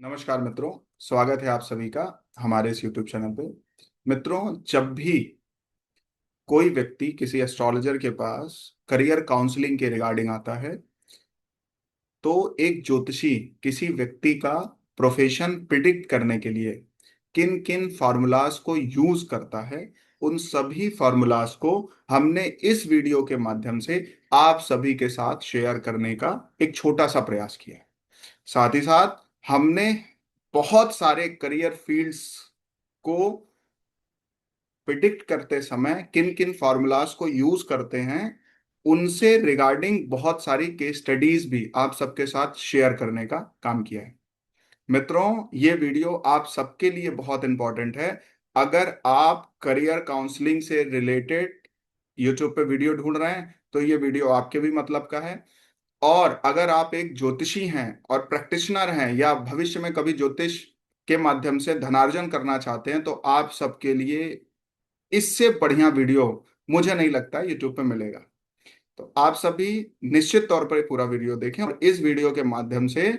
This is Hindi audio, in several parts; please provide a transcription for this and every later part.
नमस्कार मित्रों। स्वागत है आप सभी का हमारे इस YouTube चैनल पे। मित्रों, जब भी कोई व्यक्ति किसी एस्ट्रोलॉजर के पास करियर काउंसलिंग के रिगार्डिंग आता है, तो एक ज्योतिषी किसी व्यक्ति का प्रोफेशन प्रिडिक्ट करने के लिए किन किन फार्मूलाज को यूज करता है, उन सभी फार्मूलाज को हमने इस वीडियो के माध्यम से आप सभी के साथ शेयर करने का एक छोटा सा प्रयास किया है। साथ ही साथ हमने बहुत सारे करियर फील्ड्स को प्रिडिक्ट करते समय किन किन फार्मूलाज को यूज करते हैं, उनसे रिगार्डिंग बहुत सारी केस स्टडीज भी आप सबके साथ शेयर करने का काम किया है। मित्रों, ये वीडियो आप सबके लिए बहुत इंपॉर्टेंट है। अगर आप करियर काउंसलिंग से रिलेटेड यूट्यूब पे वीडियो ढूंढ रहे हैं तो ये वीडियो आपके भी मतलब का है। और अगर आप एक ज्योतिषी हैं और प्रैक्टिशनर हैं या भविष्य में कभी ज्योतिष के माध्यम से धनार्जन करना चाहते हैं, तो आप सबके लिए इससे बढ़िया वीडियो मुझे नहीं लगता यूट्यूब पे मिलेगा। तो आप सभी निश्चित तौर पर पूरा वीडियो देखें और इस वीडियो के माध्यम से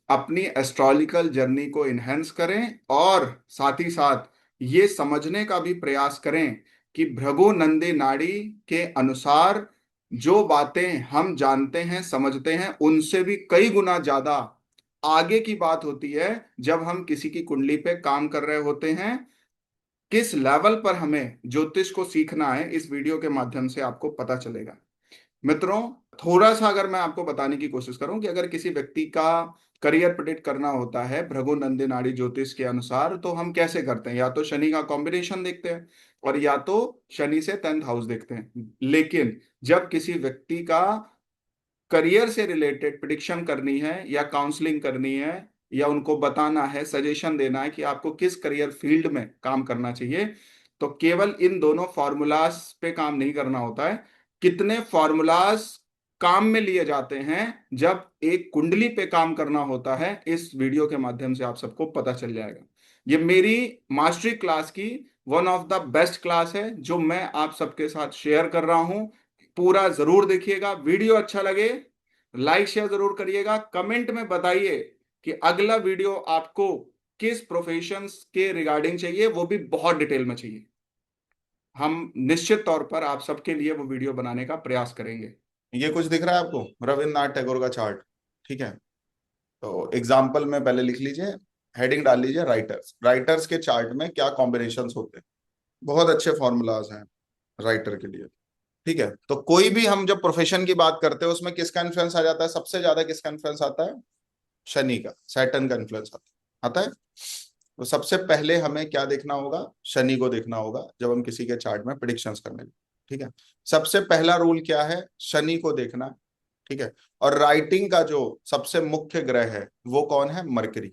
अपनी एस्ट्रोलॉजिकल जर्नी को इनहेंस करें और साथ ही साथ ये समझने का भी प्रयास करें कि भृगु नंदी नाड़ी के अनुसार जो बातें हम जानते हैं समझते हैं, उनसे भी कई गुना ज्यादा आगे की बात होती है जब हम किसी की कुंडली पे काम कर रहे होते हैं। किस लेवल पर हमें ज्योतिष को सीखना है, इस वीडियो के माध्यम से आपको पता चलेगा। मित्रों, थोड़ा सा अगर मैं आपको बताने की कोशिश करूं कि अगर किसी व्यक्ति का करियर प्रेडिक्ट करना होता है भृगु नंदी नाड़ी ज्योतिष के अनुसार, तो हम कैसे करते हैं? या तो शनि का कॉम्बिनेशन देखते हैं और या तो शनि से 10th हाउस देखते हैं। लेकिन जब किसी व्यक्ति का करियर से रिलेटेड प्रिडिक्शन करनी है या काउंसलिंग करनी है या उनको बताना है, सजेशन देना है कि आपको किस करियर फील्ड में काम करना चाहिए, तो केवल इन दोनों फॉर्मूलाज पे काम नहीं करना होता है। कितने फॉर्मूलाज काम में लिए जाते हैं जब एक कुंडली पे काम करना होता है, इस वीडियो के माध्यम से आप सबको पता चल जाएगा। ये मेरी मास्टरी क्लास की one of the best class है जो मैं आप सबके साथ शेयर कर रहा हूं। पूरा जरूर देखिएगा। वीडियो अच्छा लगे लाइक शेयर जरूर करिएगा। कमेंट में बताइए कि अगला वीडियो आपको किस प्रोफेशंस के रिगार्डिंग चाहिए, वो भी बहुत डिटेल में चाहिए। हम निश्चित तौर पर आप सबके लिए वो वीडियो बनाने का प्रयास करेंगे। ये कुछ दिख रहा है आपको, रविन्द्रनाथ टैगोर का चार्ट। ठीक है, तो एग्जाम्पल में पहले लिख लीजिए, हेडिंग डाल लीजिए राइटर्स। राइटर्स के चार्ट में क्या कॉम्बिनेशंस होते हैं, बहुत अच्छे फॉर्मूलाज हैं राइटर के लिए। ठीक है, तो कोई भी हम जब प्रोफेशन की बात करते हैं उसमें किसका इन्फ्लुएंस आ जाता है? सबसे ज्यादा किसका इन्फ्लुएंस आता है? शनि का, सैटर्न का इन्फ्लुएंस आता है। तो सबसे पहले हमें क्या देखना होगा? शनि को देखना होगा जब हम किसी के चार्ट में प्रिडिक्शंस करने लगे। ठीक है, सबसे पहला रूल क्या है? शनि को देखना। ठीक है, और राइटिंग का जो सबसे मुख्य ग्रह है वो कौन है? मरकरी।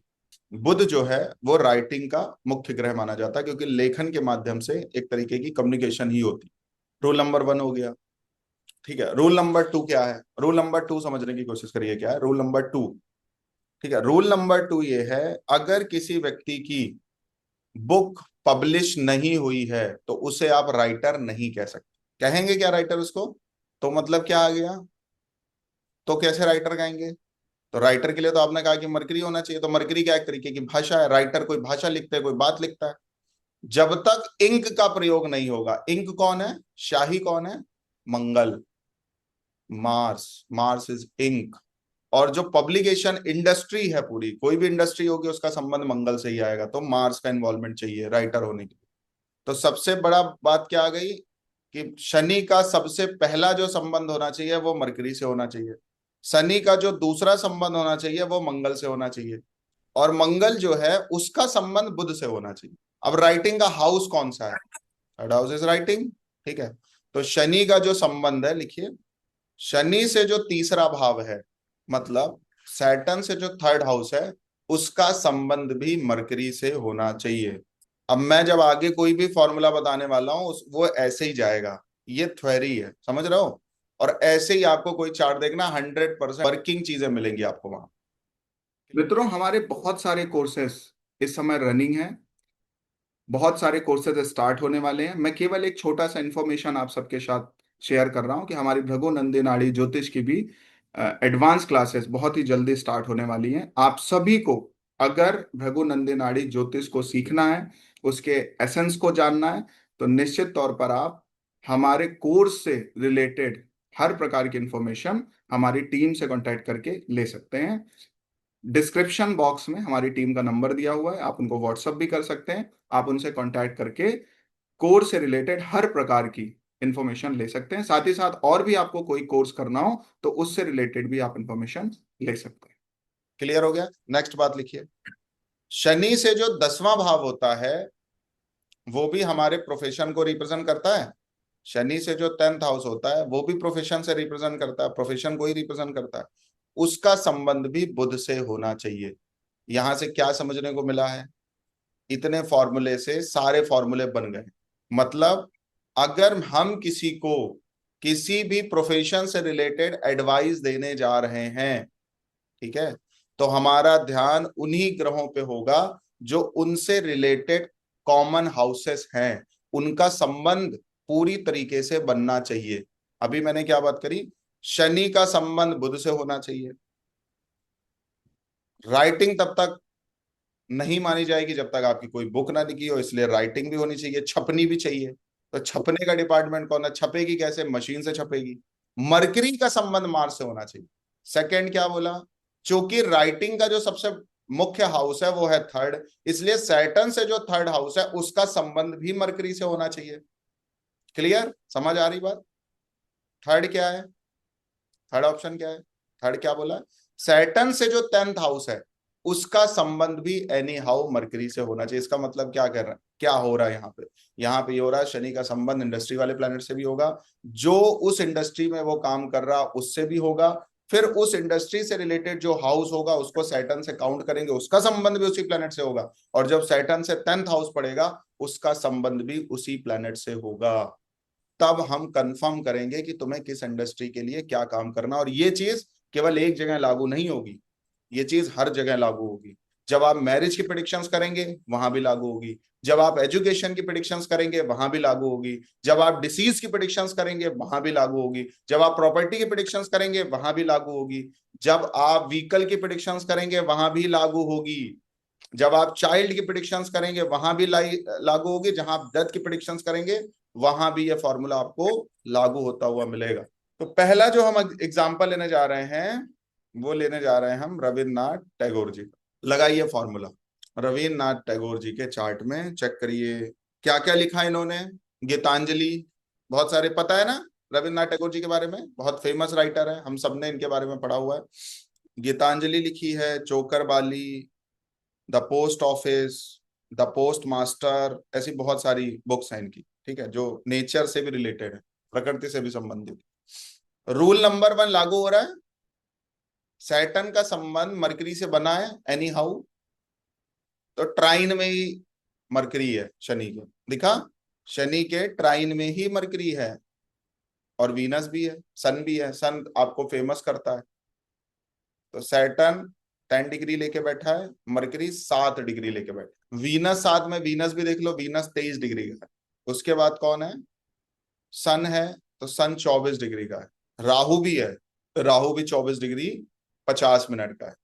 बुध जो है वो राइटिंग का मुख्य ग्रह माना जाता है, क्योंकि लेखन के माध्यम से एक तरीके की कम्युनिकेशन ही होती। रूल नंबर 1 हो गया। ठीक है, रूल नंबर 2 क्या है? रूल नंबर 2 समझने की कोशिश करिए, क्या है रूल नंबर 2? ठीक है, रूल नंबर 2 ये है, अगर किसी व्यक्ति की बुक पब्लिश नहीं हुई है तो उसे आप राइटर नहीं कह सकते। कहेंगे क्या राइटर उसको? तो मतलब क्या आ गया? तो कैसे राइटर कहेंगे? तो राइटर के लिए तो आपने कहा कि मरकरी होना चाहिए, तो मरकरी क्या एक तरीके की भाषा है। राइटर कोई भाषा लिखता है, कोई बात लिखता है। जब तक इंक का प्रयोग नहीं होगा, इंक कौन है? शाही कौन है? मंगल, मार्स। Mars is ink. और जो पब्लिकेशन इंडस्ट्री है, पूरी कोई भी इंडस्ट्री होगी उसका संबंध मंगल से ही आएगा, तो मार्स का इन्वॉल्वमेंट चाहिए राइटर होने के लिए। तो सबसे बड़ा बात क्या आ गई कि शनि का सबसे पहला जो संबंध होना चाहिए वो मरकरी से होना चाहिए। शनि का जो दूसरा संबंध होना चाहिए वो मंगल से होना चाहिए। और मंगल जो है उसका संबंध बुध से होना चाहिए। अब राइटिंग का हाउस कौन सा है? Third house is writing. ठीक है, तो शनि का जो संबंध है, लिखिए, शनि से जो तीसरा भाव है, मतलब सैटर्न से जो थर्ड हाउस है, उसका संबंध भी मरकरी से होना चाहिए। अब मैं जब आगे कोई भी फॉर्मूला बताने वाला हूं वो ऐसे ही जाएगा। ये थ्योरी है, समझ रहे हो? और ऐसे ही आपको कोई चार्ट देखना, 100% वर्किंग चीजें मिलेंगी आपको वहां। मित्रों, हमारे बहुत सारे कोर्सेस इस समय रनिंग हैं। बहुत सारे कोर्सेज स्टार्ट होने वाले हैं। मैं केवल एक छोटा सा इंफॉर्मेशन आप सबके साथ शेयर कर रहा हूं कि हमारी भृगु नंदी नाड़ी ज्योतिष की भी एडवांस क्लासेस बहुत ही जल्दी स्टार्ट होने वाली हैं। आप सभी को अगर भृगुनंदी नाड़ी ज्योतिष को सीखना है, उसके एसेंस को जानना है, तो निश्चित तौर पर आप हमारे कोर्स से रिलेटेड हर प्रकार की इंफॉर्मेशन हमारी टीम से कांटेक्ट करके ले सकते हैं। डिस्क्रिप्शन बॉक्स में हमारी टीम का नंबर दिया हुआ है, आप उनको व्हाट्सअप भी कर सकते हैं। आप उनसे कांटेक्ट करके कोर्स से रिलेटेड हर प्रकार की इंफॉर्मेशन ले सकते हैं। साथ ही साथ और भी आपको कोई कोर्स करना हो तो उससे रिलेटेड भी आप इंफॉर्मेशन ले सकते हैं। क्लियर हो गया? नेक्स्ट बात लिखिए, शनि से जो 10वां भाव होता है वो भी हमारे प्रोफेशन को रिप्रेजेंट करता है। शनि से जो 10th हाउस होता है वो भी प्रोफेशन से रिप्रेजेंट करता है, प्रोफेशन को ही रिप्रेजेंट करता है। उसका संबंध भी बुध से होना चाहिए। यहां से क्या समझने को मिला है, इतने फॉर्मूले से सारे फॉर्मूले बन गए। मतलब अगर हम किसी को किसी भी प्रोफेशन से रिलेटेड एडवाइस देने जा रहे हैं, ठीक है, तो हमारा ध्यान उन्हीं ग्रहों पे होगा जो उनसे रिलेटेड कॉमन हाउसेस हैं, उनका संबंध पूरी तरीके से बनना चाहिए। अभी मैंने क्या बात करी, शनि का संबंध बुध से होना चाहिए। राइटिंग तब तक नहीं मानी जाएगी जब तक आपकी कोई बुक ना लिखी हो, इसलिए राइटिंग भी होनी चाहिए, छपनी भी चाहिए। तो छपने का डिपार्टमेंट कौन है, छपेगी कैसे, मशीन से छपेगी। मरकरी का संबंध मार्स से होना चाहिए। सेकंड क्या बोला, चूंकि राइटिंग का जो सबसे मुख्य हाउस है वो है थर्ड, इसलिए सैटर्न से जो थर्ड हाउस है उसका संबंध भी मरकरी से होना चाहिए। क्लियर, समझ आ रही बात? थर्ड क्या है, थर्ड ऑप्शन क्या है, थर्ड क्या बोला, सैटर्न से जो 10th हाउस है उसका संबंध भी एनी हाउ मरकरी से होना चाहिए। इसका मतलब क्या कर रहा है, क्या हो रहा है यहाँ पे, यहाँ पे ये हो रहा है शनि का संबंध इंडस्ट्री वाले प्लैनेट से भी होगा, जो उस इंडस्ट्री में वो काम कर रहा उससे भी होगा, फिर उस इंडस्ट्री से रिलेटेड जो हाउस होगा उसको सैटर्न से काउंट करेंगे, उसका संबंध भी उसी प्लैनेट से होगा, और जब सैटर्न से 10th हाउस पड़ेगा उसका संबंध भी उसी प्लैनेट से होगा। तब हम कंफर्म करेंगे कि तुम्हें किस इंडस्ट्री के लिए क्या काम करना। और ये चीज केवल एक जगह लागू नहीं होगी, ये चीज हर जगह लागू होगी। जब आप मैरिज की प्रेडिक्शंस करेंगे वहां भी लागू होगी, जब आप एजुकेशन की प्रेडिक्शंस करेंगे वहां भी लागू होगी, जब आप डिसीज की प्रेडिक्शंस करेंगे वहां भी लागू होगी, जब आप प्रॉपर्टी की प्रेडिक्शंस करेंगे वहां भी लागू होगी, जब आप व्हीकल की प्रेडिक्शंस करेंगे वहां भी लागू होगी, जब आप चाइल्ड की प्रेडिक्शंस करेंगे वहां भी लागू होगी, जहां आप डेथ की प्रेडिक्शंस करेंगे वहां भी ये फॉर्मूला आपको लागू होता हुआ मिलेगा। तो पहला जो हम एग्जांपल लेने जा रहे हैं वो लेने जा रहे हैं हम रविन्द्रनाथ टैगोर जी का। लगाइए फॉर्मूला रविन्द्रनाथ टैगोर जी के चार्ट में, चेक करिए क्या क्या लिखा है इन्होंने। गीतांजलि, बहुत सारे पता है ना रविन्द्रनाथ टैगोर जी के बारे में, बहुत फेमस राइटर है, हम सबने इनके बारे में पढ़ा हुआ है। गीतांजलि लिखी है, Chokher Bali, the post office, the post master, ऐसी बहुत सारी बुक्स हैं इनकी, ठीक है, जो नेचर से भी रिलेटेड है, प्रकृति से भी संबंधित। रूल नंबर 1 लागू हो रहा है, सैटर्न का संबंध मरकरी से बना है एनी हाउ, तो ट्राइन में ही मरकरी है शनि के, दिखा, शनि के ट्राइन में ही मरकरी है, और वीनस भी है, सन भी है, सन आपको फेमस करता है। तो सैटर्न 10 डिग्री लेके बैठा है, मरकरी 7 डिग्री लेके बैठा है, वीनस साथ में, वीनस भी देख लो, वीनस 23 डिग्री का है। उसके बाद कौन है, सन है, तो सन 24 डिग्री का है। राहु भी है, तो राहु भी 24 डिग्री 50 मिनट का है,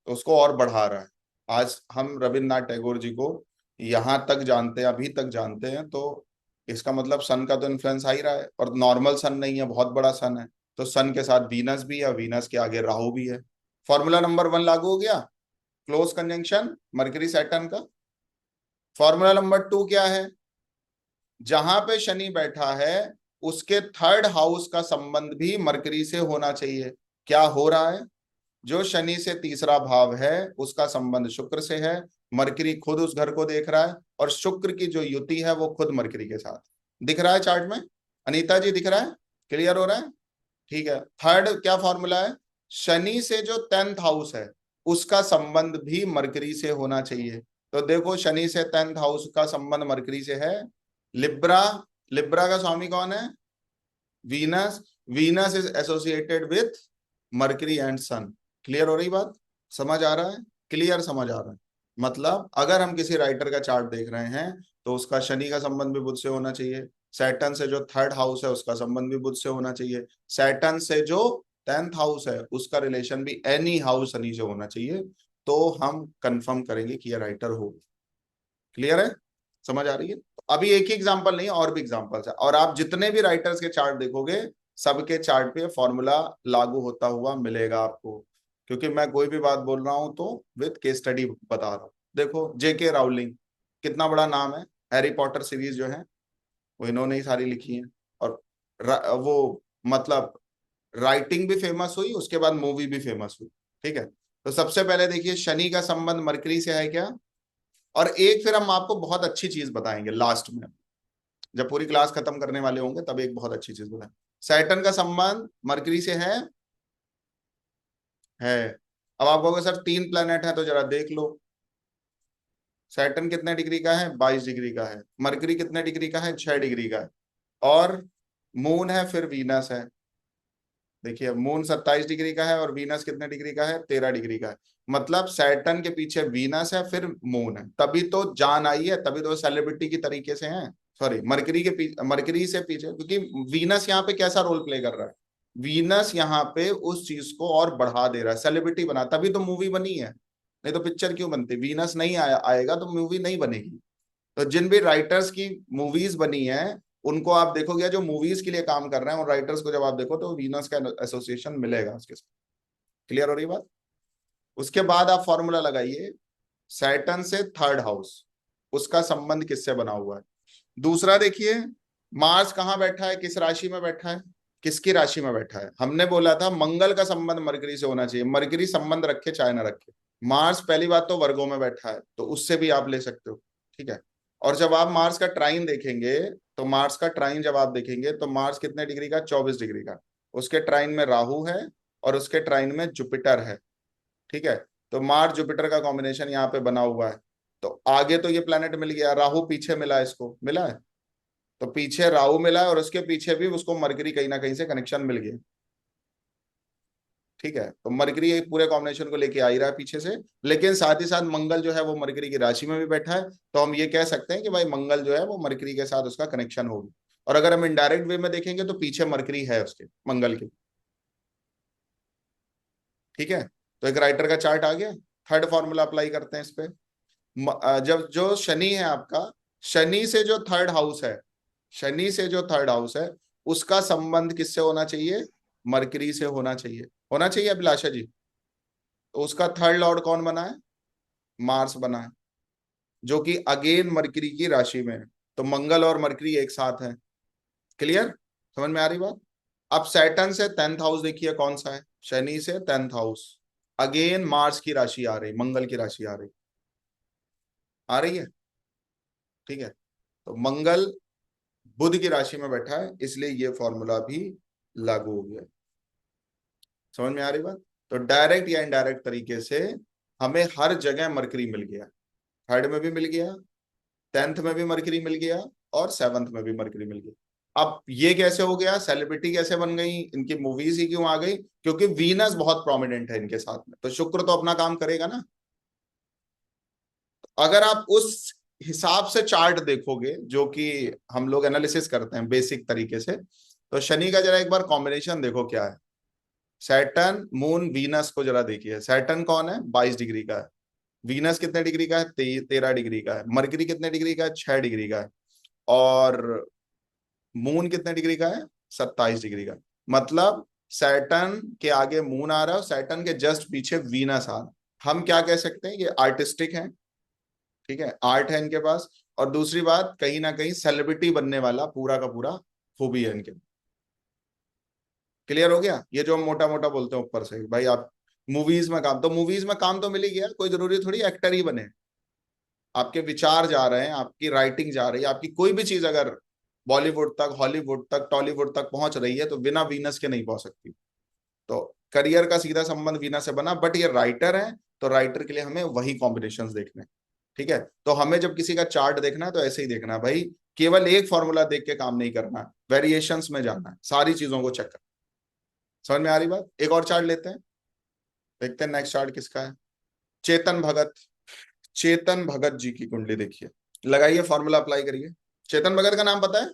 तो उसको और बढ़ा रहा है। आज हम रविन्द्रनाथ टैगोर जी को यहां तक जानते हैं, अभी तक जानते हैं, तो इसका मतलब सन का तो इन्फ्लुएंस आ ही रहा है, और नॉर्मल सन नहीं है, बहुत बड़ा सन है, तो सन के साथ वीनस भी है, वीनस के आगे राहु भी है। फॉर्मूला नंबर 1 लागू हो गया, क्लोज कंजंक्शन मरकरी सैटर्न का। फॉर्मूला नंबर 2 क्या है, जहां पे शनि बैठा है उसके थर्ड हाउस का संबंध भी मरकरी से होना चाहिए। क्या हो रहा है, जो शनि से तीसरा भाव है उसका संबंध शुक्र से है, मरकरी खुद उस घर को देख रहा है, और शुक्र की जो युति है वो खुद मरकरी के साथ दिख रहा है चार्ट में। अनीता जी दिख रहा है, क्लियर हो रहा है? ठीक है, थर्ड क्या फॉर्मूला है, शनि से जो 10th हाउस है उसका संबंध भी मरकरी से होना चाहिए। तो देखो शनि से 10th हाउस का संबंध मरकरी से है, लिब्रा, लिब्रा का स्वामी कौन है, Venus, Venus is associated with Mercury and Sun. Clear हो रही बात, समझ आ रहा है, क्लियर समझ आ रहा है? मतलब अगर हम किसी राइटर का चार्ट देख रहे हैं तो उसका शनि का संबंध भी बुध से होना चाहिए, सैटर्न से जो थर्ड हाउस है उसका संबंध भी बुध से होना चाहिए, सैटर्न से जो 10th हाउस है उसका रिलेशन भी एनी हाउस शनि से होना चाहिए। तो हम कंफर्म करेंगे कि ये राइटर हो। क्लियर है? समझ आ रही है? तो अभी एक ही एग्जांपल नहीं, और भी एग्जांपल्स है, और आप जितने भी राइटर्स के चार्ट देखोगे सबके चार्ट पे फॉर्मूला लागू होता हुआ मिलेगा आपको, क्योंकि मैं कोई भी बात बोल रहा हूं तो विद केस स्टडी बता रहा हूं। देखो जेके राउलिंग, कितना बड़ा नाम है, हैरी पॉटर सीरीज जो है वो इन्होंने ही सारी लिखी है। और वो मतलब राइटिंग भी फेमस हुई, उसके बाद मूवी भी फेमस हुई। ठीक है, तो सबसे पहले देखिए शनि का संबंध मरकरी से है क्या? और एक फिर हम आपको बहुत अच्छी चीज बताएंगे लास्ट में, जब पूरी क्लास खत्म करने वाले होंगे तब एक बहुत अच्छी चीज बताएंगे। सैटर्न का संबंध मरकरी से है। अब आप कहोगे सर 3 प्लेनेट है, तो जरा देख लो। सैटर्न कितने डिग्री का है? 22 डिग्री का है। मरकरी कितने डिग्री का है? 6 डिग्री का है। और मून है, फिर वीनस है। देखिए मून 27 डिग्री का है और वीनस कितने डिग्री का है? 13 डिग्री का है। मतलब सैटर्न के पीछे वीनस है, फिर मून है, तभी तो जान आई है, तभी तो सेलिब्रिटी की तरीके से है। सॉरी, मरकरी के पीछे, मरकरी से पीछे, क्योंकि वीनस यहाँ पे कैसा रोल प्ले कर रहा है? वीनस यहाँ पे उस चीज को और बढ़ा दे रहा है, सेलिब्रिटी बना, तभी तो मूवी बनी है। नहीं तो पिक्चर क्यों बनती? वीनस नहीं आएगा तो मूवी नहीं बनेगी। तो जिन भी राइटर्स की मूवीज बनी है उनको आप देखोगे, जो मूवीज के लिए काम कर रहे हैं उन राइटर्स को जब आप देखो तो वीनस का एसोसिएशन मिलेगा उसके साथ। क्लियर हो रही बात? उसके बाद आप फॉर्मूला लगाइए, सैटर्न से थर्ड हाउस, उसका संबंध किससे बना हुआ है। दूसरा देखिए, मार्स कहाँ बैठा है, किस राशि में बैठा है, किसकी राशि में बैठा है? हमने बोला था मंगल का संबंध मरकरी से होना चाहिए, मरकरी संबंध रखे चाहे ना रखे। मार्स पहली बात तो वर्गों में बैठा है, तो उससे भी आप ले सकते हो। ठीक है, और जब आप मार्स का ट्राइन देखेंगे, तो मार्स का ट्राइन जब आप देखेंगे तो मार्स कितने डिग्री का? 24 डिग्री का। उसके ट्राइन में राहु है और उसके ट्राइन में जुपिटर है। ठीक है, तो मार्स जुपिटर का कॉम्बिनेशन यहाँ पे बना हुआ है। तो आगे तो ये प्लेनेट मिल गया, राहु पीछे मिला, इसको मिला है, तो पीछे राहु मिला है और उसके पीछे भी उसको मरकरी कहीं ना कहीं से कनेक्शन मिल गया। ठीक है, तो मरकरी एक पूरे कॉम्बिनेशन को लेके आ ही रहा है पीछे से, लेकिन साथ ही साथ मंगल जो है वो मरकरी की राशि में भी बैठा है, तो हम ये कह सकते हैं कि भाई मंगल जो है वो मरकरी के साथ उसका कनेक्शन होगी। और अगर हम इनडायरेक्ट वे में देखेंगे तो पीछे मरकरी है उसके, मंगल के। ठीक है, तो एक राइटर का चार्ट आ गया। थर्ड फॉर्मूला अप्लाई करते हैं इस पे। जब जो शनि है आपका, शनि से जो थर्ड हाउस है, शनि से जो थर्ड हाउस है उसका संबंध किससे होना चाहिए? मरकरी से होना चाहिए। होना चाहिए अभिलाषा जी। तो उसका थर्ड लॉर्ड कौन बना है? मार्स बना है, जो कि अगेन मरकरी की राशि में है। तो मंगल और मरकरी एक साथ है। क्लियर? समझ में आ रही बात? अब सैटर्न से 10th हाउस देखिए कौन सा है? शनि से 10th हाउस, अगेन मार्स की राशि आ रही, मंगल की राशि आ रही है। ठीक है, तो मंगल बुध की राशि में बैठा है, इसलिए ये फॉर्मूला भी लागू हो गया। समझ में आ रही बात? तो डायरेक्ट या इनडायरेक्ट तरीके से हमें हर जगह मरकरी मिल गया। थर्ड में भी मिल गया, 10th में भी मरकरी मिल गया, और 7th में भी मरकरी मिल गया। अब ये कैसे हो गया? सेलिब्रिटी कैसे बन गई? इनकी मूवीज ही क्यों आ गई? क्योंकि वीनस बहुत प्रोमिनेंट है इनके साथ में, तो शुक्र तो अपना काम करेगा ना। अगर आप उस हिसाब से चार्ट देखोगे जो कि हम लोग एनालिसिस करते हैं बेसिक तरीके से, तो शनि का जरा एक बार कॉम्बिनेशन देखो क्या है। सैटर्न मून वीनस को जरा देखिए। सैटर्न कौन है? 22 डिग्री का है। वीनस कितने डिग्री का है? 13 डिग्री का है। मरकरी कितने डिग्री का है? 6 डिग्री का है। और मून कितने डिग्री का है? 27 डिग्री का। मतलब सैटर्न के आगे मून आ रहा है और सैटर्न के जस्ट पीछे वीनस आ रहा है। हम क्या कह सकते हैं? ये आर्टिस्टिक है। ठीक है, आर्ट है इनके पास। और दूसरी बात, कहीं ना कहीं सेलिब्रिटी बनने वाला पूरा का पूरा खूबी है इनके। क्लियर हो गया? ये जो हम मोटा मोटा बोलते हैं ऊपर से भाई आप मूवीज में काम, तो मूवीज में काम तो मिल ही गया, कोई जरूरी थोड़ी एक्टर ही बने। आपके विचार जा रहे हैं, आपकी राइटिंग जा रही है, आपकी कोई भी चीज अगर बॉलीवुड तक, हॉलीवुड तक, टॉलीवुड तक पहुंच रही है तो बिना वीनस के नहीं पहुंच सकती। तो करियर का सीधा संबंध वीनस से बना, बट ये राइटर है, तो राइटर के लिए हमें वही कॉम्बिनेशंस देखने हैं। ठीक है, तो हमें जब किसी का चार्ट देखना है तो ऐसे ही देखना है भाई, केवल एक फॉर्मूला देख के काम नहीं करना है, वेरिएशंस में जाना है, सारी चीजों को चेक करना। समझ में आ रही बात? एक और चार्ट लेते हैं, देखते हैं नेक्स्ट चार्ट किसका है। चेतन भगत, चेतन भगत जी की कुंडली देखिए, लगाइए फॉर्मूला अप्लाई करिए। चेतन भगत का नाम पता है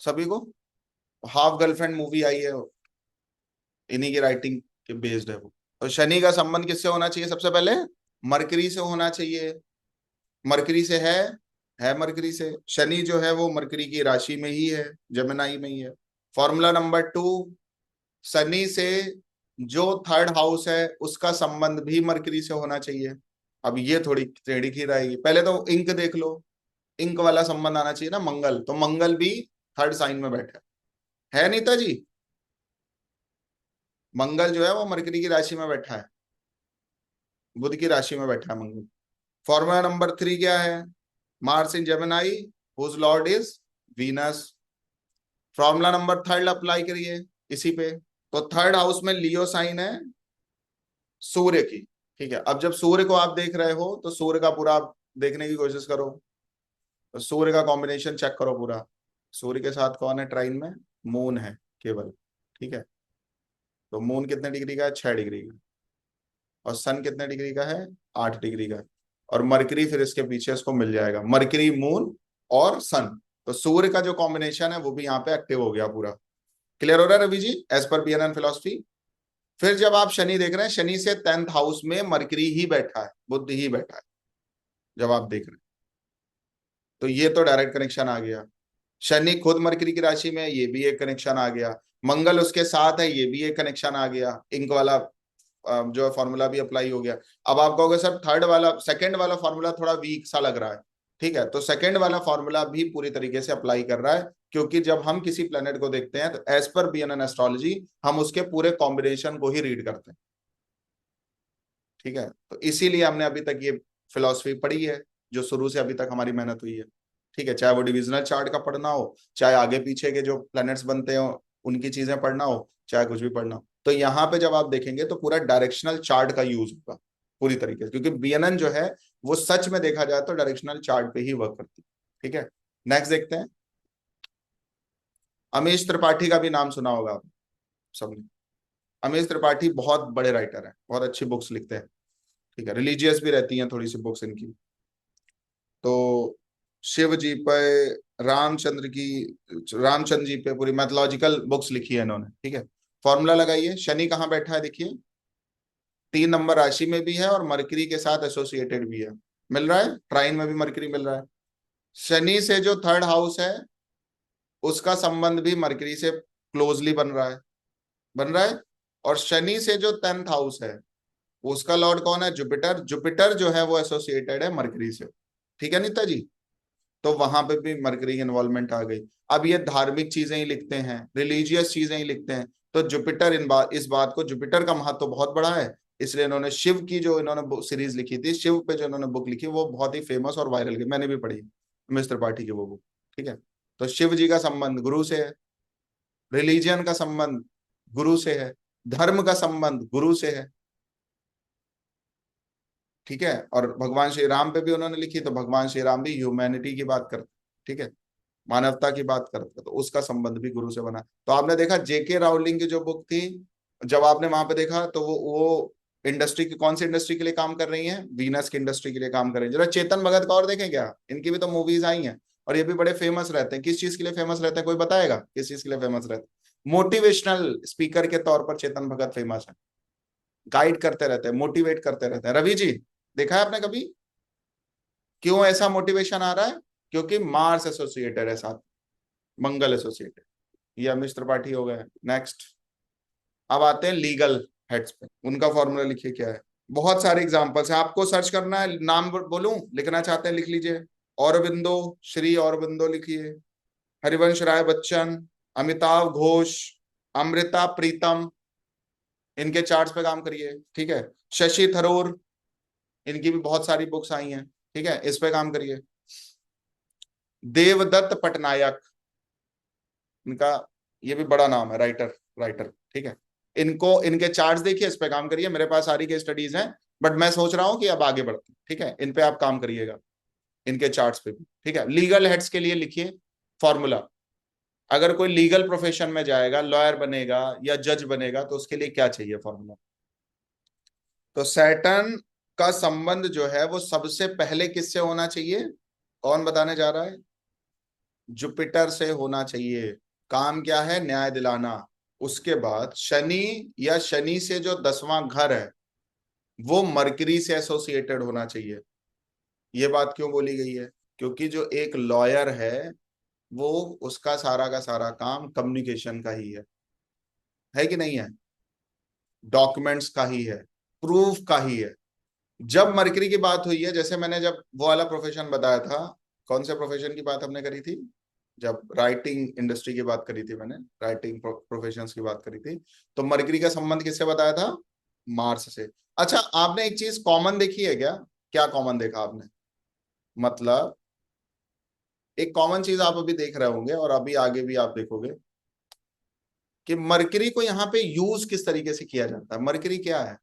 सभी को? हाफ गर्लफ्रेंड मूवी आई है, इन्हीं की राइटिंग के बेस्ड है वो। तो शनि का संबंध किससे होना चाहिए? सबसे पहले मरकरी से होना चाहिए। मरकरी से है मरकरी से। शनि जो है वो मरकरी की राशि में ही है, जमेनाई में ही है। फॉर्मूला नंबर 2, शनि से जो थर्ड हाउस है उसका संबंध भी मरकरी से होना चाहिए। अब ये थोड़ी टेढ़ी खीर आएगी, पहले तो इंक देख लो। इंक वाला संबंध आना चाहिए ना, मंगल, तो मंगल भी थर्ड साइन में बैठा है नीता जी? मंगल जो है वो मरकरी की राशि में बैठा है, बुध की राशि में बैठा है मंगल। फॉर्मूला नंबर 3 क्या है? Mars in Gemini, whose lord is Venus. Formula number 3 apply करिए इसी पे। तो थर्ड हाउस में लियो साइन है सूर्य की। ठीक है, अब जब सूर्य को आप देख रहे हो तो सूर्य का पूरा आप देखने की कोशिश करो। तो सूर्य का कॉम्बिनेशन चेक करो पूरा। सूर्य के साथ कौन है ट्राइन में? मून है केवल। ठीक है, तो मून कितने डिग्री का है? 6 डिग्री का। और सन कितने डिग्री का है? 8 डिग्री का। और मरकरी फिर इसके पीछे इसको मिल जाएगा, मरकरी, मून और सन। तो सूर्य का जो कॉम्बिनेशन है वो भी यहाँ पे एक्टिव हो गया पूरा। क्लियर हो रहा है Ravi ji, as per PNN philosophy? फिर जब आप शनि देख रहे हैं, शनि से 10th हाउस में मरकरी ही बैठा है, बुध ही बैठा है जब आप देख रहे हैं, तो ये तो डायरेक्ट कनेक्शन आ गया। शनि खुद मरकरी की राशि में है, ये भी एक कनेक्शन आ गया। मंगल उसके साथ है, ये भी एक कनेक्शन आ गया। इंक वाला जो है फॉर्मूला भी अप्लाई हो गया। अब आप कहोगे सर थर्ड वाला, सेकंड वाला फॉर्मूला थोड़ा वीक सा लग रहा है। ठीक है, तो सेकंड वाला फॉर्मूला भी पूरी तरीके से अप्लाई कर रहा है, क्योंकि जब हम किसी प्लेनेट को देखते हैं तो एज पर बीएनएन एस्ट्रोलॉजी हम उसके पूरे कॉम्बिनेशन को ही रीड करते हैं। ठीक है, तो इसीलिए हमने अभी तक ये फिलॉसफी पढ़ी है, जो शुरू से अभी तक हमारी मेहनत हुई है। ठीक है, चाहे वो डिविजनल चार्ट का पढ़ना हो, चाहे आगे पीछे के जो प्लैनेट्स बनते हो उनकी चीजें पढ़ना हो, चाहे कुछ भी पढ़ना हो, तो यहाँ पे जब आप देखेंगे तो पूरा डायरेक्शनल चार्ट का यूज होगा पूरी तरीके से, क्योंकि बीएनएन जो है वो सच में देखा जाए तो डायरेक्शनल चार्ट पे ही वर्क करती है। ठीक है, नेक्स्ट देखते हैं। अमीश त्रिपाठी का भी नाम सुना होगा आप सबने। अमीश त्रिपाठी बहुत बड़े राइटर हैं, बहुत अच्छी बुक्स लिखते हैं। ठीक है, रिलीजियस भी रहती हैं थोड़ी सी बुक्स इनकी। तो शिव जी पे, रामचंद्र की, रामचंद्र जी पे पूरी मैथोलॉजिकल बुक्स लिखी है इन्होंने। ठीक है, फॉर्मूला लगाइए। शनि कहाँ बैठा है देखिए, 3 नंबर राशि में भी है और मरकरी के साथ एसोसिएटेड भी है। मिल रहा है, ट्राइन में भी मरकरी मिल रहा है। शनि से जो थर्ड हाउस है उसका संबंध भी मरकरी से क्लोजली बन रहा है। और शनि से जो 10th हाउस है उसका लॉर्ड कौन है? जुपिटर। जुपिटर जो है वो एसोसिएटेड है मरकरी से। ठीक है नीता जी, तो वहां पे भी मरकरी की इन्वॉल्वमेंट आ गई। अब ये धार्मिक चीजें ही लिखते हैं, रिलीजियस चीजें ही लिखते हैं, तो जुपिटर इस बात को, जुपिटर का महत्व तो बहुत बड़ा है, इसलिए इन्होंने शिव की जो इन्होंने सीरीज लिखी थी, शिव पे जो इन्होंने बुक लिखी वो बहुत ही फेमस और वायरल की, मैंने भी पढ़ी मिस्टर त्रिपाठी की वो बुक। ठीक है, तो शिव जी का संबंध गुरु से है, रिलीजियन का संबंध गुरु से है, धर्म का संबंध गुरु से है। ठीक है, और भगवान श्री राम पे भी उन्होंने लिखी, तो भगवान श्री राम भी ह्यूमैनिटी की बात करते। ठीक है, मानवता की बात करते, तो उसका संबंध भी गुरु से बना। तो आपने देखा जेके राउलिंग की जो बुक थी, जब आपने वहां पे देखा तो वो इंडस्ट्री की, कौन सी इंडस्ट्री के लिए काम कर रही हैं? वीनस की इंडस्ट्री के लिए काम कर रही है। जरा चेतन भगत का और देखें क्या, इनकी भी तो मूवीज आई हैं और ये भी बड़े फेमस रहते हैं। किस चीज के लिए फेमस रहते हैं, कोई बताएगा किस चीज के लिए फेमस रहते हैं? मोटिवेशनल स्पीकर के तौर पर चेतन भगत फेमस है, गाइड करते रहते हैं, मोटिवेट करते रहते हैं। रवि जी, देखा है आपने कभी? क्यों ऐसा मोटिवेशन आ रहा है? क्योंकि मार्स एसोसिएटेड है साथ, मंगल एसोसिएटेड। ये अमीश त्रिपाठी हो गए। नेक्स्ट, अब आते हैं लीगल हेड्स पे, उनका फॉर्मूला लिखिए क्या है। बहुत सारे एग्जांपल्स हैं, आपको सर्च करना है, नाम बोलूं, लिखना चाहते हैं लिख लीजिए। औरबिंदो, श्री औरबिंदो लिखिए। हरिवंश राय बच्चन, अमिताभ घोष, अमृता प्रीतम, इनके चार्ट्स पे काम करिए। ठीक है, शशि थरूर, इनकी भी बहुत सारी बुक्स आई हैं। ठीक है, इस पे काम करिए। देवदत्त पटनायक, इनका ये भी बड़ा नाम है, राइटर राइटर। ठीक है, इनको, इनके चार्ट्स देखिए, इस पे काम करिए। मेरे पास सारी के स्टडीज हैं, बट मैं सोच रहा हूं कि अब आगे बढ़ते हैं। ठीक है, इन पे आप काम करिएगा, इनके चार्ट्स पे भी। ठीक है, लीगल हेड्स के लिए लिखिए फॉर्मूला। अगर कोई लीगल प्रोफेशन में जाएगा, लॉयर बनेगा या जज बनेगा, तो उसके लिए क्या चाहिए फॉर्मूला? तो सैटर्न का संबंध जो है वो सबसे पहले किससे होना चाहिए? कौन बताने जा रहा है? जुपिटर से होना चाहिए। काम क्या है? न्याय दिलाना। उसके बाद शनि, या शनि से जो 10वां घर है वो मरकरी से एसोसिएटेड होना चाहिए। ये बात क्यों बोली गई है? क्योंकि जो एक लॉयर है वो, उसका सारा का सारा काम कम्युनिकेशन का ही है कि नहीं है? डॉक्यूमेंट्स का ही है, प्रूफ का ही है। जब मरकरी की बात हुई है, जैसे मैंने जब वो वाला प्रोफेशन बताया था, कौन से प्रोफेशन की बात हमने करी थी? जब राइटिंग इंडस्ट्री की बात करी थी मैंने, राइटिंग प्रोफेशंस की बात करी थी, तो मरकरी का संबंध किससे बताया था? मार्स से। अच्छा, आपने एक चीज कॉमन देखी है क्या? क्या कॉमन देखा आपने? मतलब एक कॉमन चीज आप अभी देख रहे होंगे और अभी आगे भी आप देखोगे कि मरकरी को यहाँ पे यूज किस तरीके से किया जाता है। मरकरी क्या है?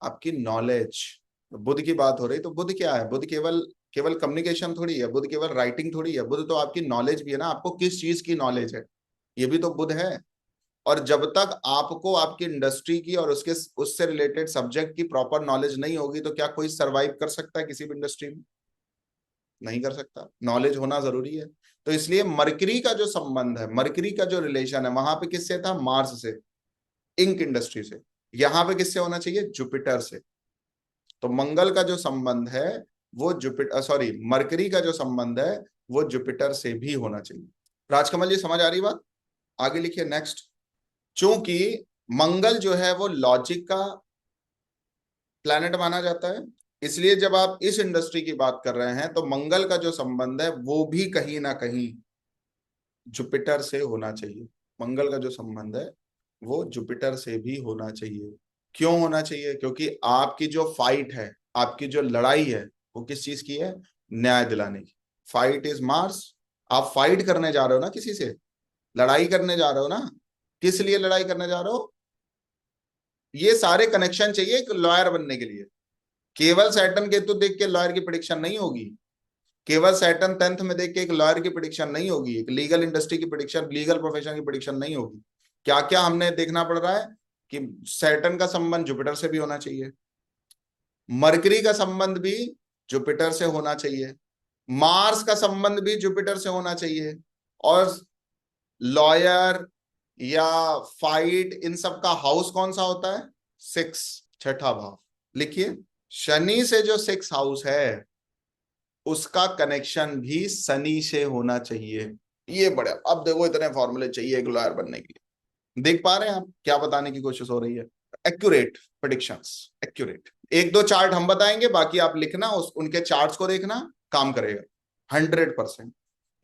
आपकी नॉलेज। बुध की बात हो रही, तो बुध क्या है? बुध केवल केवल कम्युनिकेशन थोड़ी है, बुध केवल राइटिंग थोड़ी है, बुध तो आपकी नॉलेज भी है ना। आपको किस चीज की नॉलेज है, ये भी तो बुध है। और जब तक आपको आपकी इंडस्ट्री की और उसके उससे रिलेटेड सब्जेक्ट की प्रॉपर नॉलेज नहीं होगी, तो क्या कोई सरवाइव कर सकता है किसी भी इंडस्ट्री में? नहीं कर सकता। नॉलेज होना जरूरी है। तो इसलिए मरकरी का जो संबंध है, मरकरी का जो रिलेशन है, वहां पे किससे था? मार्स से, इंक इंडस्ट्री से। यहां पे किससे होना चाहिए? जुपिटर से। तो मंगल का जो संबंध है वो जुपिटर, सॉरी, मरकरी का जो संबंध है वो जुपिटर से भी होना चाहिए। राजकमल जी, समझ आ रही बात? आगे लिखिए नेक्स्ट। चूंकि मंगल जो है वो लॉजिक का प्लैनेट माना जाता है, इसलिए जब आप इस इंडस्ट्री की बात कर रहे हैं तो मंगल का जो संबंध है वो भी कहीं ना कहीं जुपिटर से होना चाहिए। मंगल का जो संबंध है वो जुपिटर से भी होना चाहिए। क्यों होना चाहिए? क्योंकि आपकी जो फाइट है, आपकी जो लड़ाई है, वो किस चीज की है? न्याय दिलाने की। Fight is Mars. आप फाइट करने जा रहे हो ना किसी से, लड़ाई करने जा रहे हो ना। किस लिए लड़ाई करने जा रहे हो? ये सारे कनेक्शन चाहिए एक लॉयर बनने के लिए। केवल सैटर्न केतु देख के लॉयर की प्रिडिक्शन नहीं होगी। केवल सैटर्न 10th में देख के एक लॉयर की प्रिडिक्शन नहीं होगी, एक लीगल इंडस्ट्री की प्रिडिक्शन, लीगल प्रोफेशन की प्रिडिक्शन नहीं होगी। क्या क्या हमने देखना पड़ रहा है कि सैटर्न का संबंध जुपिटर से भी होना चाहिए, मरकरी का संबंध भी जुपिटर से होना चाहिए, मार्स का संबंध भी जुपिटर से होना चाहिए, और लॉयर या फाइट, इन सब का हाउस कौन सा होता है? 6, छठा भाव। लिखिए, शनि से जो 6 हाउस है उसका कनेक्शन भी शनि से होना चाहिए। ये बड़ा, अब देखो इतने फॉर्मूले चाहिए एक लॉयर बनने के लिए। देख पा रहे हैं आप क्या बताने की कोशिश हो रही है? Accurate predictions, accurate. एक दो चार्ट हम बताएंगे, बाकी आप लिखना, उस उनके चार्ट्स को देखना, काम करेगा 100%।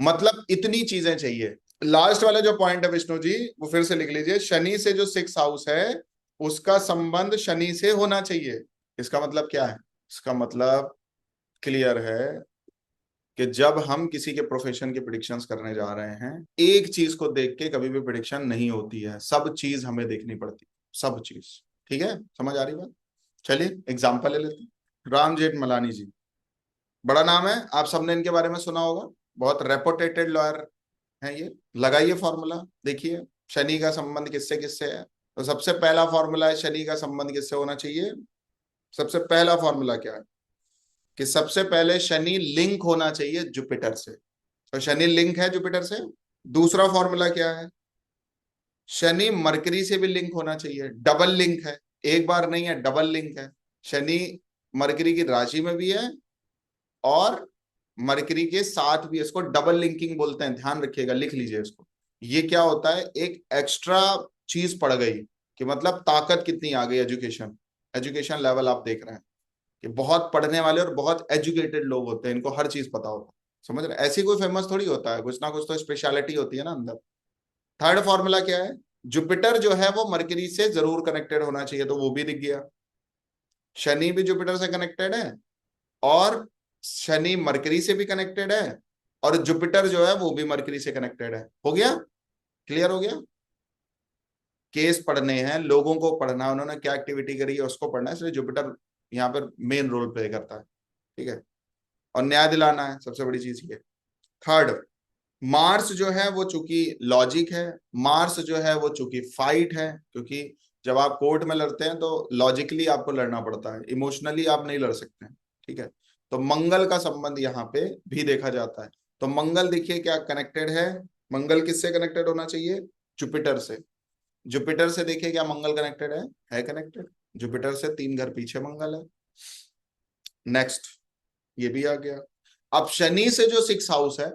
मतलब इतनी चीजें चाहिए। लास्ट वाला जो पॉइंट है विष्णु जी, वो फिर से लिख लीजिए। शनि से जो 6 हाउस है उसका संबंध शनि से होना चाहिए। इसका मतलब क्या है? इसका मतलब क्लियर है कि जब हम किसी के प्रोफेशन की प्रिडिक्शंस करने जा रहे हैं, एक चीज को देख के कभी भी प्रिडिक्शन नहीं होती है, सब चीज हमें देखनी पड़ती है, सब चीज। ठीक है, समझ आ रही बात? चलिए एग्जांपल ले लेते हैं। राम जेठमलानी जी, बड़ा नाम है, आप सबने इनके बारे में सुना होगा, बहुत रेपुटेटेड लॉयर हैं ये। लगाइए फॉर्मूला, देखिए शनि का संबंध किससे किससे है। तो सबसे पहला फॉर्मूला है, शनि का संबंध किससे होना चाहिए? सबसे पहला फॉर्मूला क्या है? कि सबसे पहले शनि लिंक होना चाहिए जुपिटर से। तो शनि लिंक है जुपिटर से। दूसरा फॉर्मूला क्या है? शनि मरकरी से भी लिंक होना चाहिए, डबल लिंक है, एक बार नहीं है, डबल लिंक है। शनि मरकरी की राशि में भी है और मरकरी के साथ भी, इसको डबल लिंकिंग बोलते हैं, ध्यान रखिएगा, लिख लीजिए इसको। ये क्या होता है? एक एक्स्ट्रा चीज पड़ गई, कि मतलब ताकत कितनी आ गई। एजुकेशन, एजुकेशन लेवल आप देख रहे हैं कि बहुत पढ़ने वाले और बहुत एजुकेटेड लोग होते हैं, इनको हर चीज पता होता है। समझ रहे हैं? ऐसी कोई फेमस थोड़ी होता है, कुछ ना कुछ तो स्पेशलिटी होती है ना अंदर। थर्ड फॉर्मूला क्या है? जुपिटर जो है वो मरकरी से जरूर कनेक्टेड होना चाहिए, तो वो भी दिख गया। शनि भी जुपिटर से कनेक्टेड है, और शनि मरकरी से भी कनेक्टेड है, और जुपिटर जो है वो भी मरकरी से कनेक्टेड है। हो गया? क्लियर हो गया? केस पढ़ने हैं, लोगों को पढ़ना है, उन्होंने क्या एक्टिविटी करी है उसको पढ़ना है, इसलिए जुपिटर यहाँ पर मेन रोल प्ले करता है। ठीक है, और न्याय दिलाना है, सबसे बड़ी चीज ये। थर्ड, मार्स जो है वो चूंकि लॉजिक है, मार्स जो है वो चूंकि फाइट है, क्योंकि जब आप कोर्ट में लड़ते हैं तो लॉजिकली आपको लड़ना पड़ता है, इमोशनली आप नहीं लड़ सकते हैं। ठीक है, तो मंगल का संबंध यहाँ पे भी देखा जाता है। तो मंगल देखिए क्या कनेक्टेड है, मंगल किससे कनेक्टेड होना चाहिए? जुपिटर से। जुपिटर से देखिए क्या मंगल कनेक्टेड है कनेक्टेड। जुपिटर से 3 घर पीछे मंगल है। नेक्स्ट, ये भी आ गया। अब शनि से जो 6 हाउस है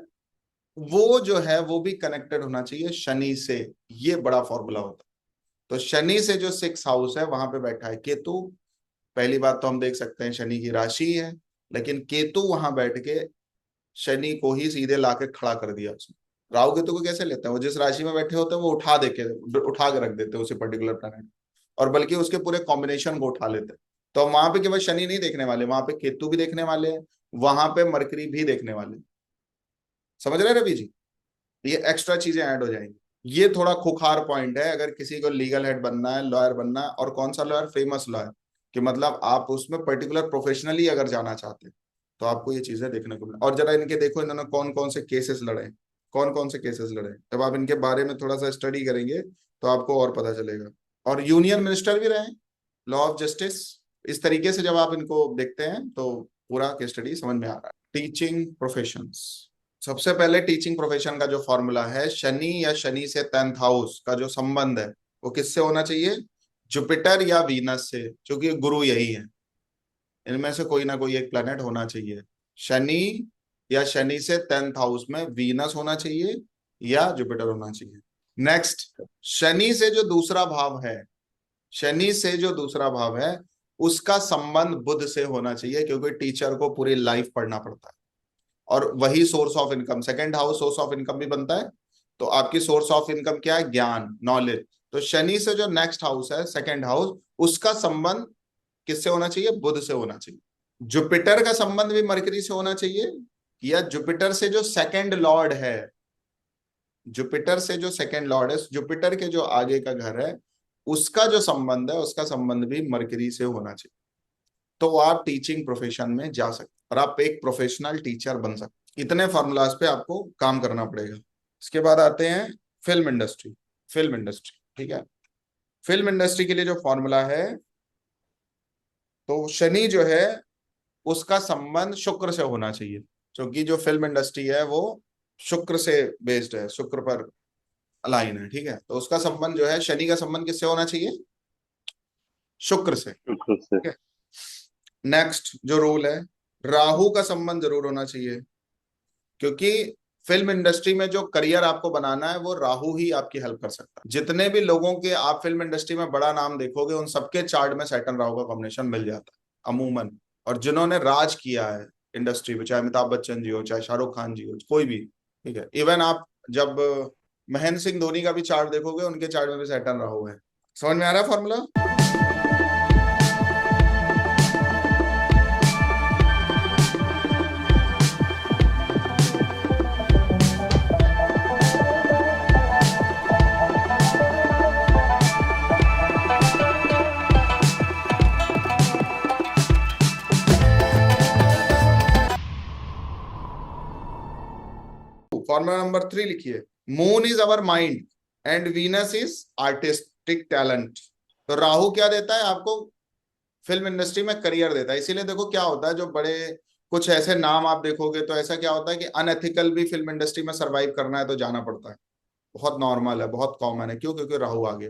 वो जो है वो भी कनेक्टेड होना चाहिए शनि से। ये बड़ा फॉर्मूला होता है। तो शनि से जो 6 हाउस है वहां पे बैठा है केतु। पहली बात तो हम देख सकते हैं शनि की राशि है, लेकिन केतु वहां बैठ के शनि को ही सीधे लाके खड़ा कर दिया उसने। राहु केतु को कैसे लेते हैं, वो जिस राशि में बैठे होते हैं वो उठा के रख देते हैं उसी पर्टिकुलर प्लैनेट, और बल्कि उसके पूरे कॉम्बिनेशन को उठा लेते हैं। तो हम वहां पे केवल शनि नहीं देखने वाले, वहां पे केतु भी देखने वाले हैं, वहां पे मरकरी भी देखने वाले हैं। समझ रहे हैं रवि जी? ये एक्स्ट्रा चीजें ऐड हो जाएंगी। ये थोड़ा खुखार पॉइंट है अगर किसी को लीगल हेड बनना है, लॉयर बनना है, और कौन सा लॉयर, फेमस लॉयर, कि मतलब आप उसमें पर्टिकुलर प्रोफेशनली अगर जाना चाहते हैं तो आपको ये चीजें देखने को मिले। और जरा इनके देखो इन्होंने कौन कौन से केसेस लड़े हैं, कौन कौन से केसेस लड़े हैं। जब आप इनके बारे में थोड़ा सा स्टडी करेंगे तो आपको और पता चलेगा। और यूनियन मिनिस्टर भी रहे, लॉ ऑफ जस्टिस। इस तरीके से जब आप इनको देखते हैं तो पूरा केस स्टडी समझ में आ रहा है। टीचिंग प्रोफेशंस, सबसे पहले टीचिंग प्रोफेशन का जो फॉर्मूला है, शनि या शनि से 10th हाउस का जो संबंध है वो किससे होना चाहिए, जुपिटर या वीनस से, क्योंकि गुरु यही है। इनमें से कोई ना कोई एक प्लेनेट होना चाहिए। शनि या शनि से 10th हाउस में वीनस होना चाहिए या जुपिटर होना चाहिए। नेक्स्ट, शनि से जो दूसरा भाव है, शनि से जो दूसरा भाव है उसका संबंध बुध से होना चाहिए, क्योंकि टीचर को पूरी लाइफ पढ़ना पड़ता है और वही source of income, 2nd house source of income भी बनता है। तो आपकी सोर्स ऑफ इनकम क्या है, ज्ञान, नॉलेज। तो शनि से जो नेक्स्ट हाउस है, 2nd हाउस, उसका संबंध किससे होना चाहिए, बुध से होना चाहिए। जुपिटर का संबंध भी मरकरी से होना चाहिए, या जुपिटर से जो सेकंड लॉर्ड है, जुपिटर से जो सेकंड लॉर्ड है, जुपिटर के जो आगे का घर है, उसका जो संबंध है उसका संबंध भी मरकरी से होना चाहिए। तो आप टीचिंग प्रोफेशन में जा सकते और आप एक प्रोफेशनल टीचर बन सकते। इतने फॉर्मूलाज पे आपको काम करना पड़ेगा। इसके बाद आते हैं फिल्म इंडस्ट्री। फिल्म इंडस्ट्री, ठीक है। फिल्म इंडस्ट्री के लिए जो फॉर्मूला है, तो शनि जो है उसका संबंध शुक्र से होना चाहिए, क्योंकि जो फिल्म इंडस्ट्री है वो शुक्र से बेस्ड है, शुक्र पर अलाइन है, ठीक है। तो उसका संबंध जो है, शनि का संबंध किससे होना चाहिए, शुक्र से, बिल्कुल से। ठीक है। नेक्स्ट जो रूल है, राहु का संबंध जरूर होना चाहिए, क्योंकि फिल्म इंडस्ट्री में जो करियर आपको बनाना है वो राहु ही आपकी हेल्प कर सकता है। जितने भी लोगों के आप फिल्म इंडस्ट्री में बड़ा नाम देखोगे उन सबके चार्ट में सैटर्न राहु का कॉम्बिनेशन मिल जाता है अमूमन। और जिन्होंने राज किया है इंडस्ट्री में, चाहे अमिताभ बच्चन जी हो, चाहे शाहरुख खान जी हो, कोई भी, ठीक है। इवन आप जब महेंद्र सिंह धोनी का भी चार्ट देखोगे उनके चार्ट में भी सैटर्न राहु है। समझ में आ रहा है फॉर्मूला? फॉर्मूला नंबर 3 लिखिए, moon is our mind and Venus is artistic talent. तो राहु क्या देता है आपको, फिल्म इंडस्ट्री में करियर देता है। इसीलिए देखो क्या होता है, जो बड़े कुछ ऐसे नाम आप देखोगे तो ऐसा क्या होता है कि अनएथिकल भी फिल्म इंडस्ट्री में सरवाइव करना है तो जाना पड़ता है। बहुत नॉर्मल है, बहुत कॉमन है। क्यों? क्योंकि राहु आ गया।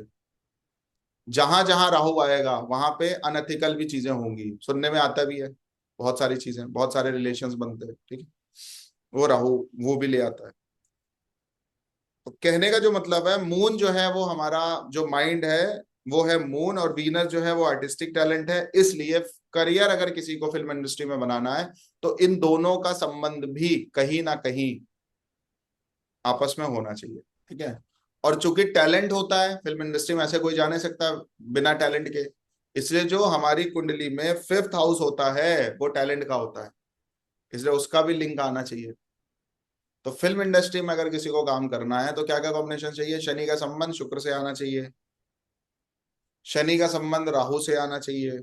जहां जहां राहु आएगा वहां पे अनएथिकल भी चीजें होंगी, सुनने में आता भी है, बहुत सारी चीजें, बहुत सारे रिलेशंस बनते हैं, ठीक है। वो राहु वो भी ले आता है। तो कहने का जो मतलब है, मून जो है वो हमारा जो माइंड है वो है मून, और वीनस जो है वो आर्टिस्टिक टैलेंट है। इसलिए करियर अगर किसी को फिल्म इंडस्ट्री में बनाना है तो इन दोनों का संबंध भी कहीं ना कहीं आपस में होना चाहिए, ठीक है। और चूंकि टैलेंट होता है फिल्म इंडस्ट्री में, ऐसे कोई जा नहीं सकता बिना टैलेंट के, इसलिए जो हमारी कुंडली में 5th हाउस होता है वो टैलेंट का होता है, इसलिए उसका भी लिंक आना चाहिए। तो फिल्म इंडस्ट्री में अगर किसी को काम करना है तो क्या क्या कॉम्बिनेशन चाहिए, शनि का संबंध शुक्र से आना चाहिए, शनि का संबंध राहु से आना चाहिए,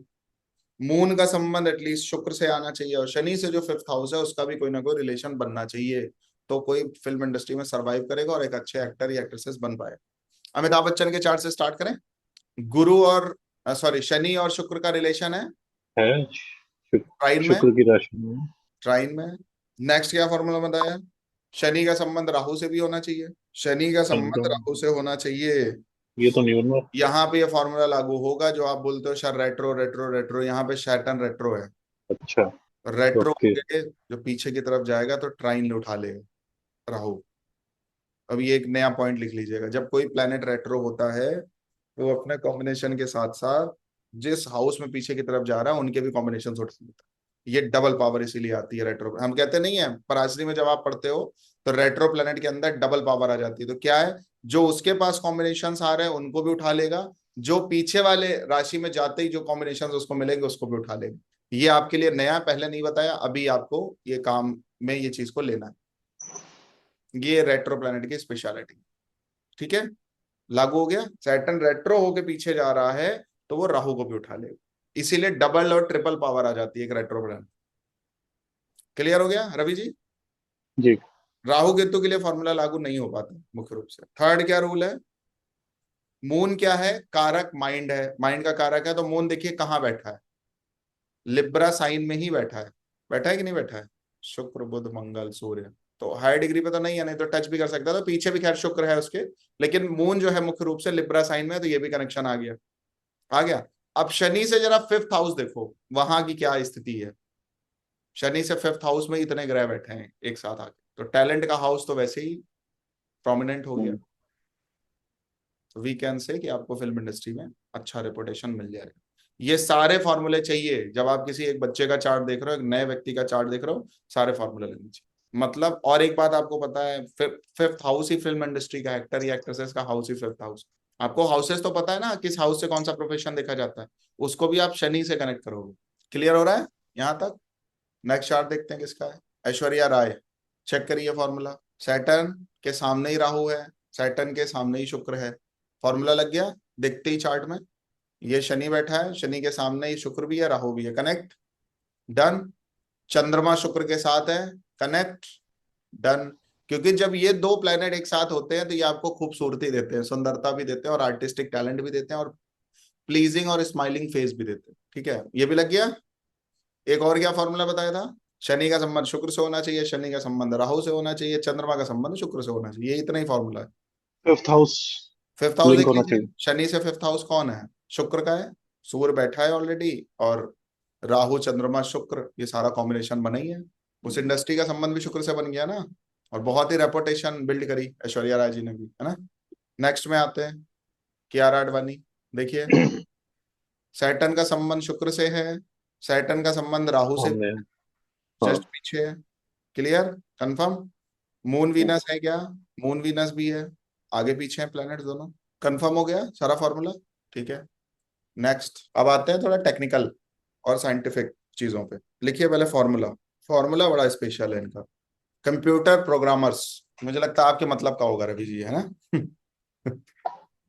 मून का संबंध एटलीस्ट शुक्र से आना चाहिए, और शनि से जो 5th हाउस है उसका भी कोई ना कोई रिलेशन बनना चाहिए। तो कोई फिल्म इंडस्ट्री में सरवाइव करेगा और एक अच्छे एक्टर या एक्ट्रेसेस बन पाए। अमिताभ बच्चन के चार्ट से स्टार्ट करें। गुरु और सॉरी शनि और शुक्र का रिलेशन है ट्राइन में, शुक्र की राशि में। ट्राइन में। नेक्स्ट क्या फॉर्मूला बताया, शनि का संबंध राहु से भी होना चाहिए, शनि का संबंध एकदम। राहु से होना चाहिए। ये तो नहीं बनना। यहाँ पे ये फॉर्मूला लागू होगा जो आप बोलते हो सर रेट्रो रेट्रो रेट्रो, यहाँ पे सैटर्न रेट्रो है। अच्छा। Retro okay. होके जो पीछे की तरफ जाएगा तो ट्राइन उठा लेगा राहु। अब ये एक नया पॉइंट लिख लीजिएगा, जब कोई प्लेनेट रेट्रो होता है तो वो अपने कॉम्बिनेशन के साथ साथ जिस हाउस में पीछे की तरफ जा रहा है उनके भी कॉम्बिनेशन उठा लेता है। ये डबल पावर इसीलिए आती है रेट्रो। हम कहते नहीं है पराशरी में जब आप पढ़ते हो तो रेट्रो प्लेनेट के अंदर डबल पावर आ जाती है, तो क्या है, जो उसके पास कॉम्बिनेशन आ रहे हैं उनको भी उठा लेगा, जो पीछे वाले राशि में जाते ही जो कॉम्बिनेशन उसको मिलेंगे उसको भी उठा लेगा। ये आपके लिए नया, पहले नहीं बताया, अभी आपको ये काम में ये चीज को लेना है। ये रेट्रो प्लेनेट की स्पेशलिटी, ठीक है, लागू हो गया। सैटर्न रेट्रो होके पीछे जा रहा है तो वो राहु को भी उठा लेगा, इसीलिए डबल और ट्रिपल पावर आ जाती है एक रेट्रो प्लेनेट। क्लियर हो गया रवि जी? जी। राहु केतु के लिए फॉर्मूला लागू नहीं हो पाता मुख्य रूप से। थर्ड क्या रूल है, मून क्या है, कारक माइंड है, माइंड का कारक है, तो मून देखिए कहाँ बैठा है, लिब्रा साइन में ही बैठा है। बैठा है कि नहीं बैठा है? शुक्र बुध मंगल सूर्य, तो हाई डिग्री पे तो नहीं है, नहीं तो टच भी कर सकता है, तो पीछे भी खैर शुक्र है उसके, लेकिन मून जो है मुख्य रूप से लिब्रा साइन में है, तो ये भी कनेक्शन आ गया। आ गया। अब शनि से जरा फिफ्थ हाउस देखो वहां की क्या स्थिति है। शनि से फिफ्थ हाउस में इतने ग्रह बैठे हैं एक साथ आके, तो टैलेंट का हाउस तो वैसे ही प्रोमिनेंट हो गया। तो वी कैन से कि आपको फिल्म इंडस्ट्री में अच्छा रेपुटेशन मिल जाएगा। ये सारे फॉर्मूले चाहिए जब आप किसी एक बच्चे का चार्ट देख रहे हो, एक नए व्यक्ति का चार्ट देख रहे हो, सारे फॉर्मूले लेने चाहिए। मतलब और एक बात आपको पता है, फिफ्थ हाउस ही फिल्म इंडस्ट्री का, एक्टर या एक्ट्रेसेस का हाउस ही फिफ्थ हाउस। आपको हाउसेस तो पता है ना, किस हाउस से कौन सा प्रोफेशन देखा जाता है, उसको भी आप शनि से कनेक्ट करोगे। क्लियर हो रहा है यहाँ तक? नेक्स्ट चार्ट देखते हैं किसका है, ऐश्वर्या राय। चेक करिए फॉर्मूला, सैटर्न के सामने ही राहु है, सैटर्न के सामने ही शुक्र है। फॉर्मूला लग गया देखते ही चार्ट में। ये शनि बैठा है, शनि के सामने ही शुक्र भी है, राहु भी है, कनेक्ट, डन। चंद्रमा शुक्र के साथ है, कनेक्ट, डन। क्योंकि जब ये दो प्लेनेट एक साथ होते हैं तो ये आपको खूबसूरती देते हैं, सुंदरता भी देते हैं, और आर्टिस्टिक टैलेंट भी देते हैं, और प्लीजिंग और स्माइलिंग फेस भी देते हैं। ठीक है, ये भी लग गया। एक और क्या फॉर्मूला बताया था, शनि का संबंध शुक्र से होना चाहिए, शनि का संबंध राहु से होना चाहिए, चंद्रमा का संबंध शुक्र से होना चाहिए, ये इतना ही फॉर्मूला है। Fifth house fifth house link देख होना लीजिए, चाहिए। शनि से फिफ्थ हाउस कौन है, शुक्र का है, सूर्य बैठा है ऑलरेडी, और राहु चंद्रमा शुक्र ये सारा कॉम्बिनेशन बना ही है। उस इंडस्ट्री का संबंध भी शुक्र से बन गया ना, और बहुत ही रेपुटेशन बिल्ड करी ऐश्वर्या राय जी ने भी, है ना। नेक्स्ट में आते हैं कियारा आडवाणी। देखिए सैटर्न का संबंध शुक्र से है, सैटर्न का संबंध राहु से, सामने है। हाँ। जस्ट पीछे है। Clear, confirm. मून वीनस है क्या, मून वीनस भी है, आगे पीछे हैं प्लैनेट दोनों। कंफर्म हो गया सारा फॉर्मूला, ठीक है। नेक्स्ट अब आते हैं थोड़ा टेक्निकल और साइंटिफिक चीजों पे। लिखिए पहले फॉर्मूला, फॉर्मूला बड़ा स्पेशल है इनका। कंप्यूटर प्रोग्रामर्स, मुझे लगता है आपके मतलब का होगा रवि जी, है ना?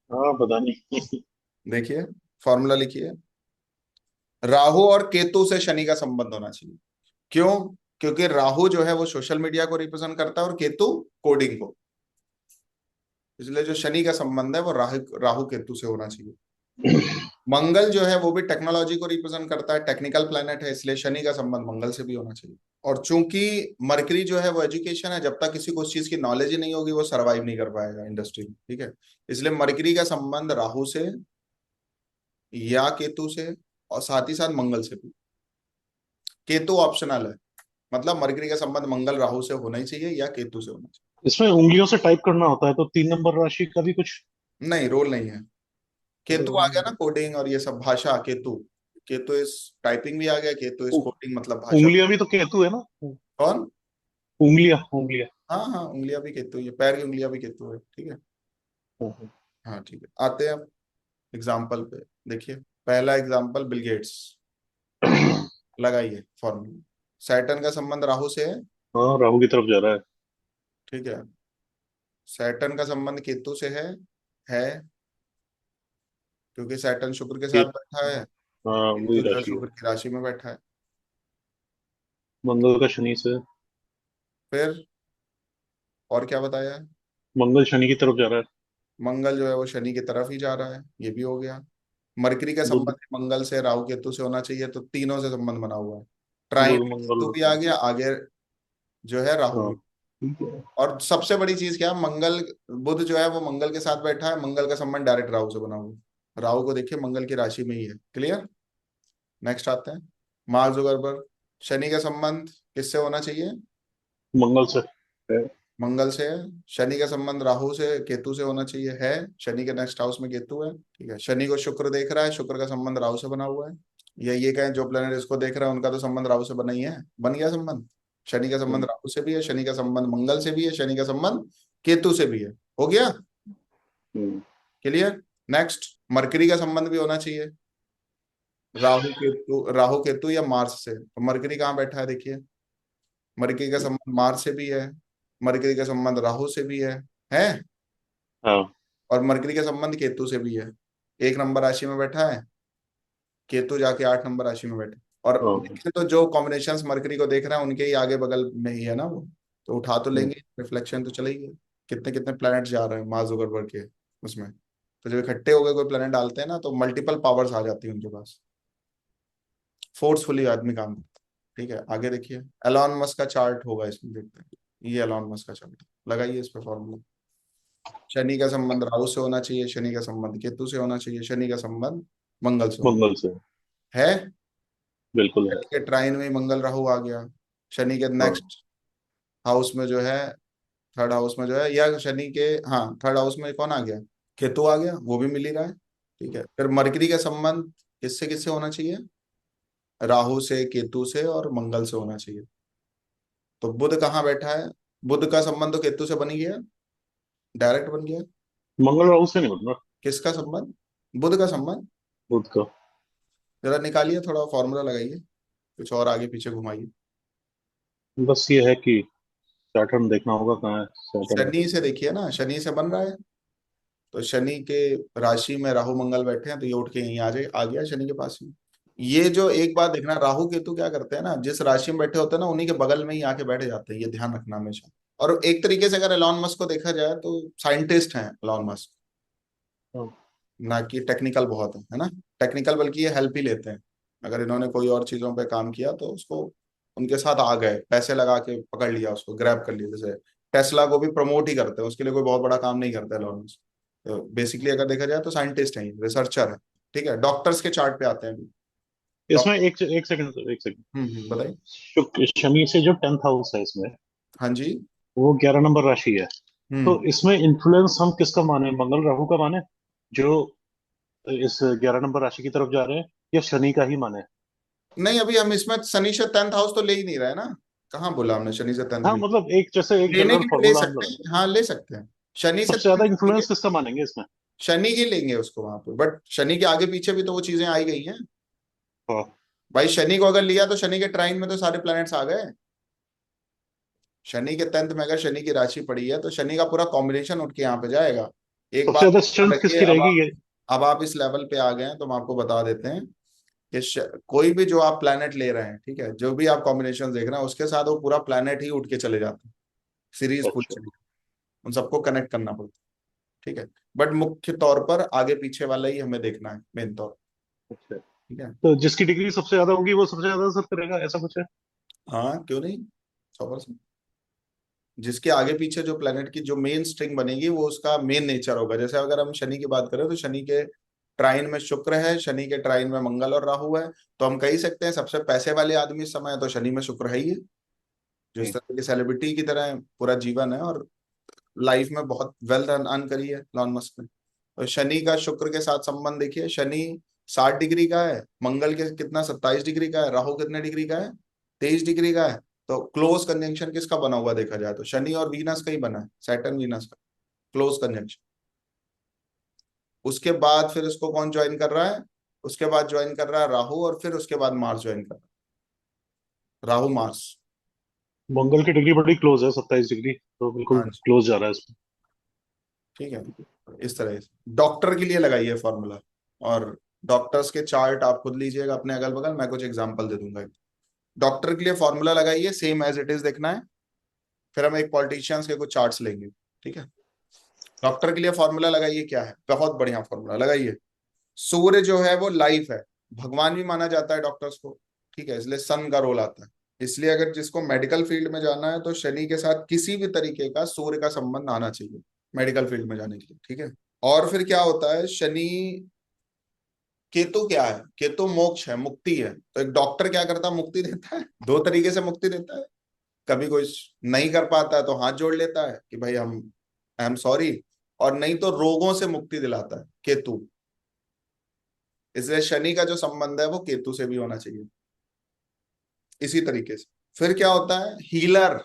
हाँ पता नहीं। देखिए फॉर्मूला लिखिए, राहु और केतु से शनि का संबंध होना चाहिए। क्यों? क्योंकि राहु जो है वो सोशल मीडिया को रिप्रेजेंट करता है और केतु कोडिंग को, इसलिए जो शनि का संबंध है वो राहु राहु केतु से होना चाहिए। मंगल जो है वो भी टेक्नोलॉजी को रिप्रेजेंट करता है, टेक्निकल प्लेनेट है, इसलिए शनि का संबंध मंगल से भी होना चाहिए। और चूंकि मरकरी जो है वो एजुकेशन है, जब तक किसी को उस चीज की नॉलेज ही नहीं होगी वो सरवाइव नहीं कर पाएगा इंडस्ट्री में, ठीक है। इसलिए मरकरी का संबंध राहु से या केतु से, और साथ ही साथ मंगल से भी। केतु ऑप्शनल है, मतलब मरकरी का संबंध मंगल राहु से होना ही चाहिए या केतु से होना इसमें उंगलियों से टाइप करना होता है, तो 3 नंबर राशि का भी कुछ। चाहिए। नहीं, रोल नहीं है। केतु आ गया ना, कोडिंग और ये सब भाषा, केतु, केतु इस टाइपिंग भी आ गया, केतु इस उ- कोडिंग मतलब भाषा। उंगलियां भी तो केतु है ना। कौन? उंगलियां उंगलियां। हाँ हाँ, उंगलियां भी केतु ही है, पैर की उंगलियां भी केतु है, ठीक है। हम्म। हाँ ठीक है, आते हैं अब एग्जाम्पल पे। देखिए पहला एग्जाम्पल बिल गेट्स, लगाइए फॉर्मूला। सैटर्न का संबंध राहु से है, हाँ राहु की तरफ जा रहा है। ठीक है। सैटर्न का संबंध केतु से है क्योंकि सैटर्न शुक्र के ये। साथ बैठा है, हाँ वही केतु जो है राशि है। शुक्र की राशि में बैठा है। मंगल का शनि से। फिर और क्या बताया है? मंगल शनि की तरफ जा रहा है। मंगल जो है वो शनि की तरफ ही जा रहा है, ये भी हो गया। मरकरी का बुध। संबंध मंगल से राहु केतु से होना चाहिए, तो तीनों से संबंध बना हुआ है। ट्राइन बुध मंगल। केतु भी आ गया आगे, जो है राहु हाँ। भी। ठीक है। और सबसे बड़ी चीज क्या है, मंगल, बुध जो है वो मंगल के साथ बैठा है, मंगल का संबंध डायरेक्ट राहु से बना हुआ है। राहु को देखिए मंगल की राशि में ही है। क्लियर। नेक्स्ट आते हैं मार्क जुगरबर्ग। शनि का संबंध किससे होना चाहिए? मंगल से है। मंगल से है। शनि का संबंध राहु से केतु से होना चाहिए, है। शनि के नेक्स्ट हाउस में केतु है। ठीक है, शनि को शुक्र देख रहा है, शुक्र का संबंध राहु से बना हुआ है। या ये कहें जो प्लेनेट इसको देख रहा है उनका तो संबंध राहु से बना ही है, बन गया संबंध। शनि का संबंध हम्म, राहु से भी है, शनि का संबंध मंगल से भी है, शनि का संबंध केतु से भी है। हो गया हम्म, क्लियर। नेक्स्ट, मरकरी का संबंध भी होना चाहिए, राहु केतु या मार्स से। तो मरकरी कहाँ बैठा है देखिए, मरकरी का संबंध मार्स से भी है, मरकरी का संबंध राहु से भी है। हाँ। और मरकरी का संबंध केतु से भी है। 1 नंबर राशि में बैठा है, केतु जाके 8 नंबर राशि में बैठे। और हाँ। देखें तो जो कॉम्बिनेशंस मरकरी को देख रहे हैं उनके ही आगे बगल में ही है ना वो, तो उठा तो हम्म, लेंगे, रिफ्लेक्शन तो चलेगी। कितने कितने प्लैनेट जा रहे हैं मार्स जुगरबर्ग के उसमें, तो जब इकट्ठे हो गए कोई प्लैनेट डालते हैं ना तो मल्टीपल पावर्स आ जाती है उनके पास, फोर्सफुली आदमी काम करता है। ठीक है, आगे देखिए एलॉन मस्क का चार्ट होगा इसमें, देखते हैं ये एलॉन मस्क का चार्ट, लगाइए इस पे फॉर्मूला। शनि का संबंध राहु से होना चाहिए, शनि का संबंध केतु से होना चाहिए, शनि का संबंध मंगल से होना मंगल से। है। बिल्कुल है। शनि के ट्राइन में मंगल राहु आ गया। शनि के हाँ। नेक्स्ट हाउस में जो है, थर्ड हाउस में जो है, या शनि के, हाँ थर्ड हाउस में कौन आ गया, केतु आ गया, वो भी मिल ही रहा है। ठीक है, फिर मरकरी का संबंध किससे किससे होना चाहिए, राहु से, केतु से और मंगल से होना चाहिए। तो बुध कहाँ बैठा है, बुध का संबंध तो केतु से बन ही गया, डायरेक्ट बन गया। मंगल राहु से नहीं बनना। किसका संबंध, बुध का संबंध। बुध का। जरा निकालिए, थोड़ा फॉर्मूला लगाइए, कुछ और आगे पीछे घुमाइए। बस ये है कि सैटर्न देखना होगा कहाँ है सैटर्न। शनि से देखिए ना, शनि से बन रहा है, तो शनि के राशि में राहु मंगल बैठे हैं, तो ये उठ के यहीं आ गया शनि के पास ही। ये जो एक बात देखना, राहु केतु क्या करते हैं ना, जिस राशि में बैठे होते हैं ना उन्हीं के बगल में ही आके बैठ जाते हैं, ये ध्यान रखना हमेशा। और एक तरीके से अगर एलॉन मस्क को देखा जाए तो साइंटिस्ट हैं एलॉन मस्क, हाँ। ना कि टेक्निकल बहुत है ना। टेक्निकल बल्कि ये हेल्प ही लेते हैं, अगर इन्होंने कोई और चीजों पे काम किया तो उसको उनके साथ आ गए, पैसे लगा के पकड़ लिया, उसको ग्रैब कर लिया। जैसे टेस्ला को भी प्रमोट ही करते हैं, उसके लिए कोई बहुत बड़ा काम नहीं करता एलॉन मस्क। तो बेसिकली अगर देखा जाए तो साइंटिस्ट है, रिसर्चर है। ठीक है, डॉक्टर्स के चार्ट पे आते हैं अभी। इसमें डॉक्टर, एक एक सेकंड सर, एक सेकंड। बताइए। शुक्र शनि से जो 10th हाउस है इसमें, हाँ जी। वो 11 नंबर राशि है। तो हम्म। इसमें इन्फ्लुएंस हम किसका माने, मंगल राहु का माने जो इस 11 नंबर राशि की तरफ जा रहे हैं, या शनि का ही माने? नहीं, अभी हम इसमें शनि से 10th हाउस तो ले ही नहीं रहे ना, कहाँ बोला हमने शनि से 10th हाँ, ले, मतलब एक जैसे एक लेने जनरल के लिए ले फॉर्मूला हम सकते लगा। हैं, हाँ ले सकते हैं। शनि से सबसे ज्यादा 10th लेंगे, इन्फ्लुएंस किसका मानेंगे इसमें? शनि ही लेंगे उसको वहां पे, बट शनि के आगे पीछे भी तो वो चीजें आई गई हैं। हाँ। भाई शनि को अगर लिया तो शनि के ट्राइन में तो सारे प्लैनेट्स आ गए। शनि के 10th में अगर शनि की राशि पड़ी है तो शनि का पूरा कॉम्बिनेशन उठ के यहाँ पे जाएगा। एक सबसे बात ज्यादा ध्यान स्ट्रेंथ रखिए, किसकी रहेगी ये? अब आप इस लेवल पे आ गए हैं तो हम आपको बता देते हैं कि कोई भी जो आप प्लैनेट ले रहे हैं, ठीक है, जो भी आप कॉम्बिनेशन देख रहे हैं उसके साथ वो पूरा प्लैनेट ही उठ के चले जाते हैं, सीरीज पूरी अच्छा। चली, उन सबको कनेक्ट करना पड़ता है। ठीक है, बट मुख्य तौर पर आगे पीछे वाला ही हमें देखना है मेन तौर। अच्छा। ठीक है। तो जिसकी डिग्री सबसे ज्यादा होगी वो सबसे ज्यादा असर करेगा, ऐसा कुछ है? हाँ क्यों नहीं, 100%। जिसके आगे पीछे जो प्लेनेट की जो मेन स्ट्रिंग बनेगी वो उसका मेन नेचर होगा। जैसे अगर हम शनि की बात करें तो शनि के ट्राइन में शुक्र है, शनि के ट्राइन में मंगल और राहु है, तो हम कह ही सकते हैं सबसे पैसे वाले आदमी इस समय है तो शनि में शुक्र है ही है, जो इस तरह की सेलिब्रिटी की तरह पूरा जीवन है और लाइफ में बहुत वेल्थ अर्न करी है लॉन मस्क ने। तो शनि का शुक्र के साथ संबंध देखिए, शनि 60 डिग्री का है, मंगल के कितना 27 डिग्री का है, राहु कितने डिग्री का है, 23 डिग्री का है। तो क्लोज कंजंक्शन किसका बना हुआ देखा जाए तो शनि और वीनस का ही बना है, सैटर्न वीनस का क्लोज कंजंक्शन। उसके बाद फिर इसको कौन ज्वाइन कर रहा है, उसके बाद ज्वाइन कर रहा है राहु, और फिर उसके बाद मार्स ज्वाइन कर रहा है, राहु मार्स। मंगल की डिग्री बड़ी क्लोज है, 27 डिग्री, तो बिल्कुल हाँ जी। क्लोज जा रहा है इसमें। ठीक है, इस तरह से डॉक्टर के लिए लगाइए फॉर्मूला, और डॉक्टर्स के चार्ट आप खुद लीजिएगा अपने अगल बगल, मैं कुछ एग्जांपल दे दूंगा। डॉक्टर के लिए फॉर्मूला लगाइए, सेम एज इट इज देखना है, फिर हम एक पॉलिटिशियंस के कुछ चार्ट्स लेंगे। ठीक है, डॉक्टर के लिए फॉर्मूला लगाइए, क्या है, बहुत बढ़िया फॉर्मूला लगाइए। सूर्य जो है वो लाइफ है, भगवान भी माना जाता है डॉक्टर्स को, ठीक है, इसलिए सन का रोल आता है। इसलिए अगर जिसको मेडिकल फील्ड में जाना है तो शनि के साथ किसी भी तरीके का सूर्य का संबंध आना चाहिए मेडिकल फील्ड में जाने के लिए, ठीक है। और फिर क्या होता है, शनि, केतु क्या है, केतु मोक्ष है, मुक्ति है। तो एक डॉक्टर क्या करता है, मुक्ति देता है, दो तरीके से मुक्ति देता है। कभी कोई नहीं कर पाता है तो हाथ जोड़ लेता है कि भाई हम, आई एम सॉरी, और नहीं तो रोगों से मुक्ति दिलाता है केतु। इसलिए शनि का जो संबंध है वो केतु से भी होना चाहिए इसी तरीके से। फिर क्या होता है, हीलर,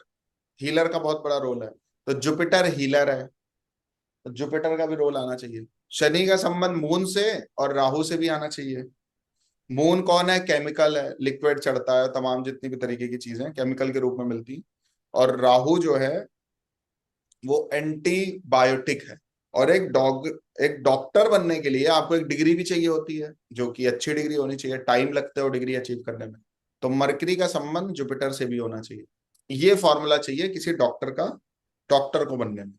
हीलर का बहुत बड़ा रोल है। तो जुपिटर हीलर है, तो जुपिटर का भी रोल आना चाहिए। शनि का संबंध मून से और राहु से भी आना चाहिए। मून कौन है, केमिकल है, लिक्विड चढ़ता है, तमाम जितनी भी तरीके की चीजें केमिकल के रूप में मिलती हैं। और राहु जो है वो एंटीबायोटिक है। और एक डॉक्टर बनने के लिए आपको एक डिग्री भी चाहिए होती है, जो कि अच्छी डिग्री होनी चाहिए, टाइम लगता है वो डिग्री अचीव करने में। तो मरकरी का संबंध जुपिटर से भी होना चाहिए। ये फॉर्मूला चाहिए किसी डॉक्टर का, डॉक्टर को बनने में।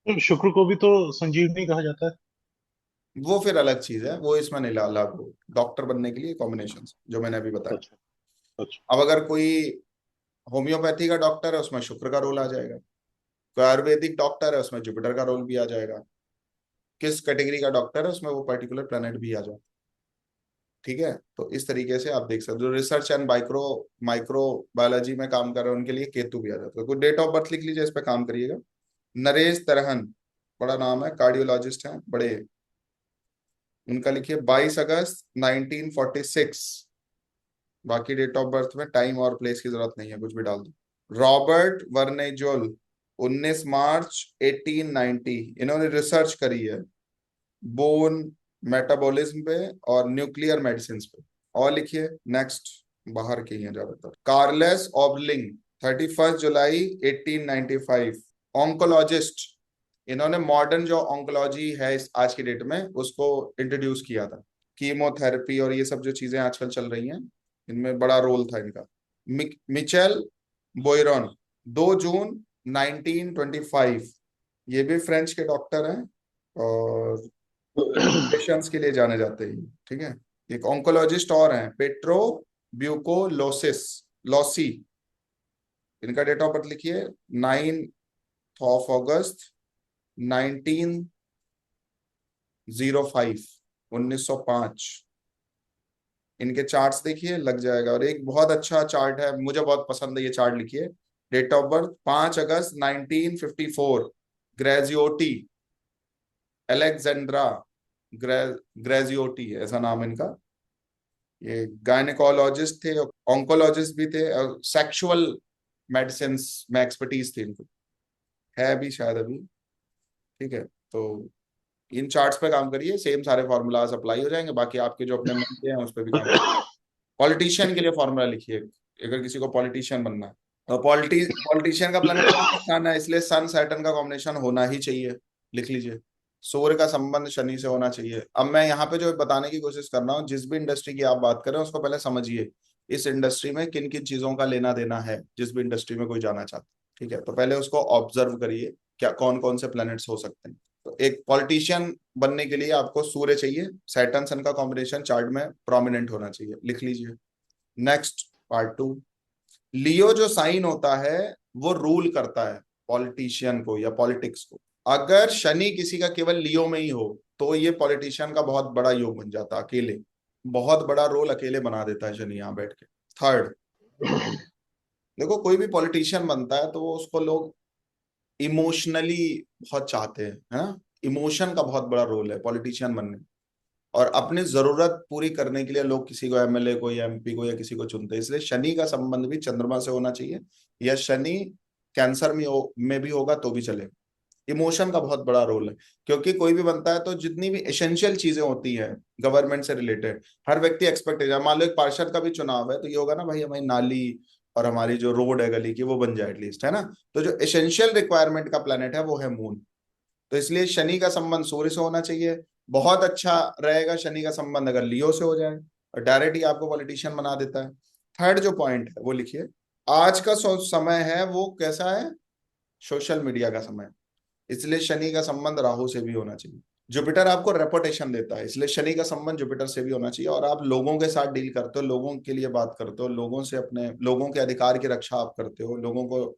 तो शुक्र को भी तो संजीवनी कहा जाता है। वो फिर अलग चीज है, वो इसमें नहीं लागू। डॉक्टर बनने के लिए कॉम्बिनेशन जो मैंने अभी बताया। अच्छा। अच्छा। अब अगर कोई होम्योपैथी का डॉक्टर है उसमें शुक्र का रोल आ जाएगा, कोई आयुर्वेदिक डॉक्टर है उसमें जुपिटर का रोल भी आ जाएगा, किस कैटेगरी का डॉक्टर है उसमें वो पर्टिकुलर प्लेनेट भी आ जाता। ठीक है, तो इस तरीके से आप देख सकते हो। जो research and micro micro biology में काम कर रहे हैं उनके लिए केतु भी आ जाता है। कोई डेट ऑफ बर्थ लिख लीजिए, इस पे काम करिएगा। नरेश तरहन, बड़ा नाम है, कार्डियोलॉजिस्ट हैं बड़े, उनका लिखिए 22 अगस्त 1946। बाकी डेट ऑफ बर्थ में टाइम और प्लेस की जरूरत नहीं है, कुछ भी डाल दो। रॉबर्ट वर्नेजुल 19 मार्च 1890, इन्होंने रिसर्च करी है बोन मेटाबॉलिज्म पे और न्यूक्लियर मेडिसिन पे। और लिखिए नेक्स्ट, बाहर के ही हैं ज्यादातर। कार्लेस ऑबलिंग 31 जुलाई 1895, ऑन्कोलॉजिस्ट। इन्होंने मॉडर्न जो ऑन्कोलॉजी है इस आज की डेट में उसको इंट्रोड्यूस किया था। कीमोथेरेपी और ये सब जो चीजें आजकल चल रही हैं इनमें बड़ा रोल था इनका। मिचेल बोयरन 2 जून 1925, ये भी फ्रेंच के डॉक्टर हैं और पेशेंट्स के लिए जाने जाते हैं, ठीक है। एक ऑन्कोलॉजिस्ट और हैं, पेट्रो ब्यूकोलोसिस लॉसी, इनका डेट ऑफ बर्थ लिखिए 9 अगस्त 1905, 1905। इनके चार्ट्स देखिए, लग जाएगा। और एक बहुत अच्छा चार्ट है, मुझे बहुत पसंद है ये चार्ट, लिखिए। Date of birth 5 August 1954, Graziotti, Alexandra Graziotti ऐसा नाम है इनका। ये गायनेकोलॉजिस्ट थे, ऑन्कोलॉजिस्ट भी थे, और सेक्सुअल मेडिसिन में एक्सपर्टीज थी इनको, है भी शायद अभी। ठीक है, तो इन चार्ट्स पे काम करिए, सेम सारे फॉर्मूलाज अप्लाई हो जाएंगे। बाकी आपके जो अपने मन के हैं उस पर भी काम। पॉलिटिशियन के लिए फॉर्मूला लिखिए, अगर किसी को पॉलिटिशियन बनना है। तो पॉलिटिशियन का प्लेनेट सन है, इसलिए सन सैटर्न का कॉम्बिनेशन होना ही चाहिए, लिख लीजिए। सूर्य का संबंध शनि से होना चाहिए। अब मैं यहाँ पे जो बताने की कोशिश कर रहा हूँ, जिस भी इंडस्ट्री की आप बात कर रहे हैं उसको पहले समझिए, इस इंडस्ट्री में किन किन चीजों का लेना देना है, जिस भी इंडस्ट्री में कोई जाना चाहता है। ठीक है, तो पहले उसको ऑब्जर्व करिए, क्या कौन कौन से प्लैनेट्स हो सकते हैं। तो एक पॉलिटिशियन बनने के लिए आपको सूर्य चाहिए, सैटर्न सन का कॉम्बिनेशन चार्ट में प्रोमिनेंट होना चाहिए, लिख लीजिए। Next, part 2। लियो जो साइन होता है वो रूल करता है पॉलिटिशियन को या पॉलिटिक्स को। अगर शनि किसी का केवल लियो में ही हो तो ये पॉलिटिशियन का बहुत बड़ा योग बन जाता है, अकेले बहुत बड़ा रोल अकेले बना देता है शनि यहाँ बैठ के। थर्ड, देखो कोई भी पॉलिटिशियन बनता है तो वो उसको लोग इमोशनली बहुत चाहते हैं, है ना। इमोशन का बहुत बड़ा रोल है पॉलिटिशियन बनने में। और अपनी जरूरत पूरी करने के लिए लोग किसी को, एमएलए को या एमपी को या किसी को चुनते हैं। इसलिए शनि का संबंध भी चंद्रमा से होना चाहिए, या शनि कैंसर में भी होगा तो भी चलेगा। इमोशन का बहुत बड़ा रोल है, क्योंकि कोई भी बनता है तो जितनी भी एसेंशियल चीजें होती हैं गवर्नमेंट से रिलेटेड, हर व्यक्ति एक्सपेक्ट है। मान लो एक पार्षद का भी चुनाव है तो ये होगा ना भाई, हमारी नाली और हमारी जो रोड है गली की वो बन जाए एटलीस्ट, है ना। तो जो एसेंशियल रिक्वायरमेंट का प्लेनेट है वो है मून। तो इसलिए शनि का संबंध सूर्य से होना चाहिए। बहुत अच्छा रहेगा शनि का संबंध अगर लियो से हो जाए, और डायरेक्ट ही आपको पॉलिटिशियन बना देता है। थर्ड जो पॉइंट है वो लिखिए, आज का समय है वो कैसा है, सोशल मीडिया का समय। इसलिए शनि का संबंध राहु से भी होना चाहिए। जुपिटर आपको रेपुटेशन देता है, इसलिए शनि का संबंध जुपिटर से भी होना चाहिए। और आप लोगों के साथ डील करते हो, लोगों के लिए बात करते हो, लोगों से अपने लोगों के अधिकार की रक्षा आप करते हो, लोगों को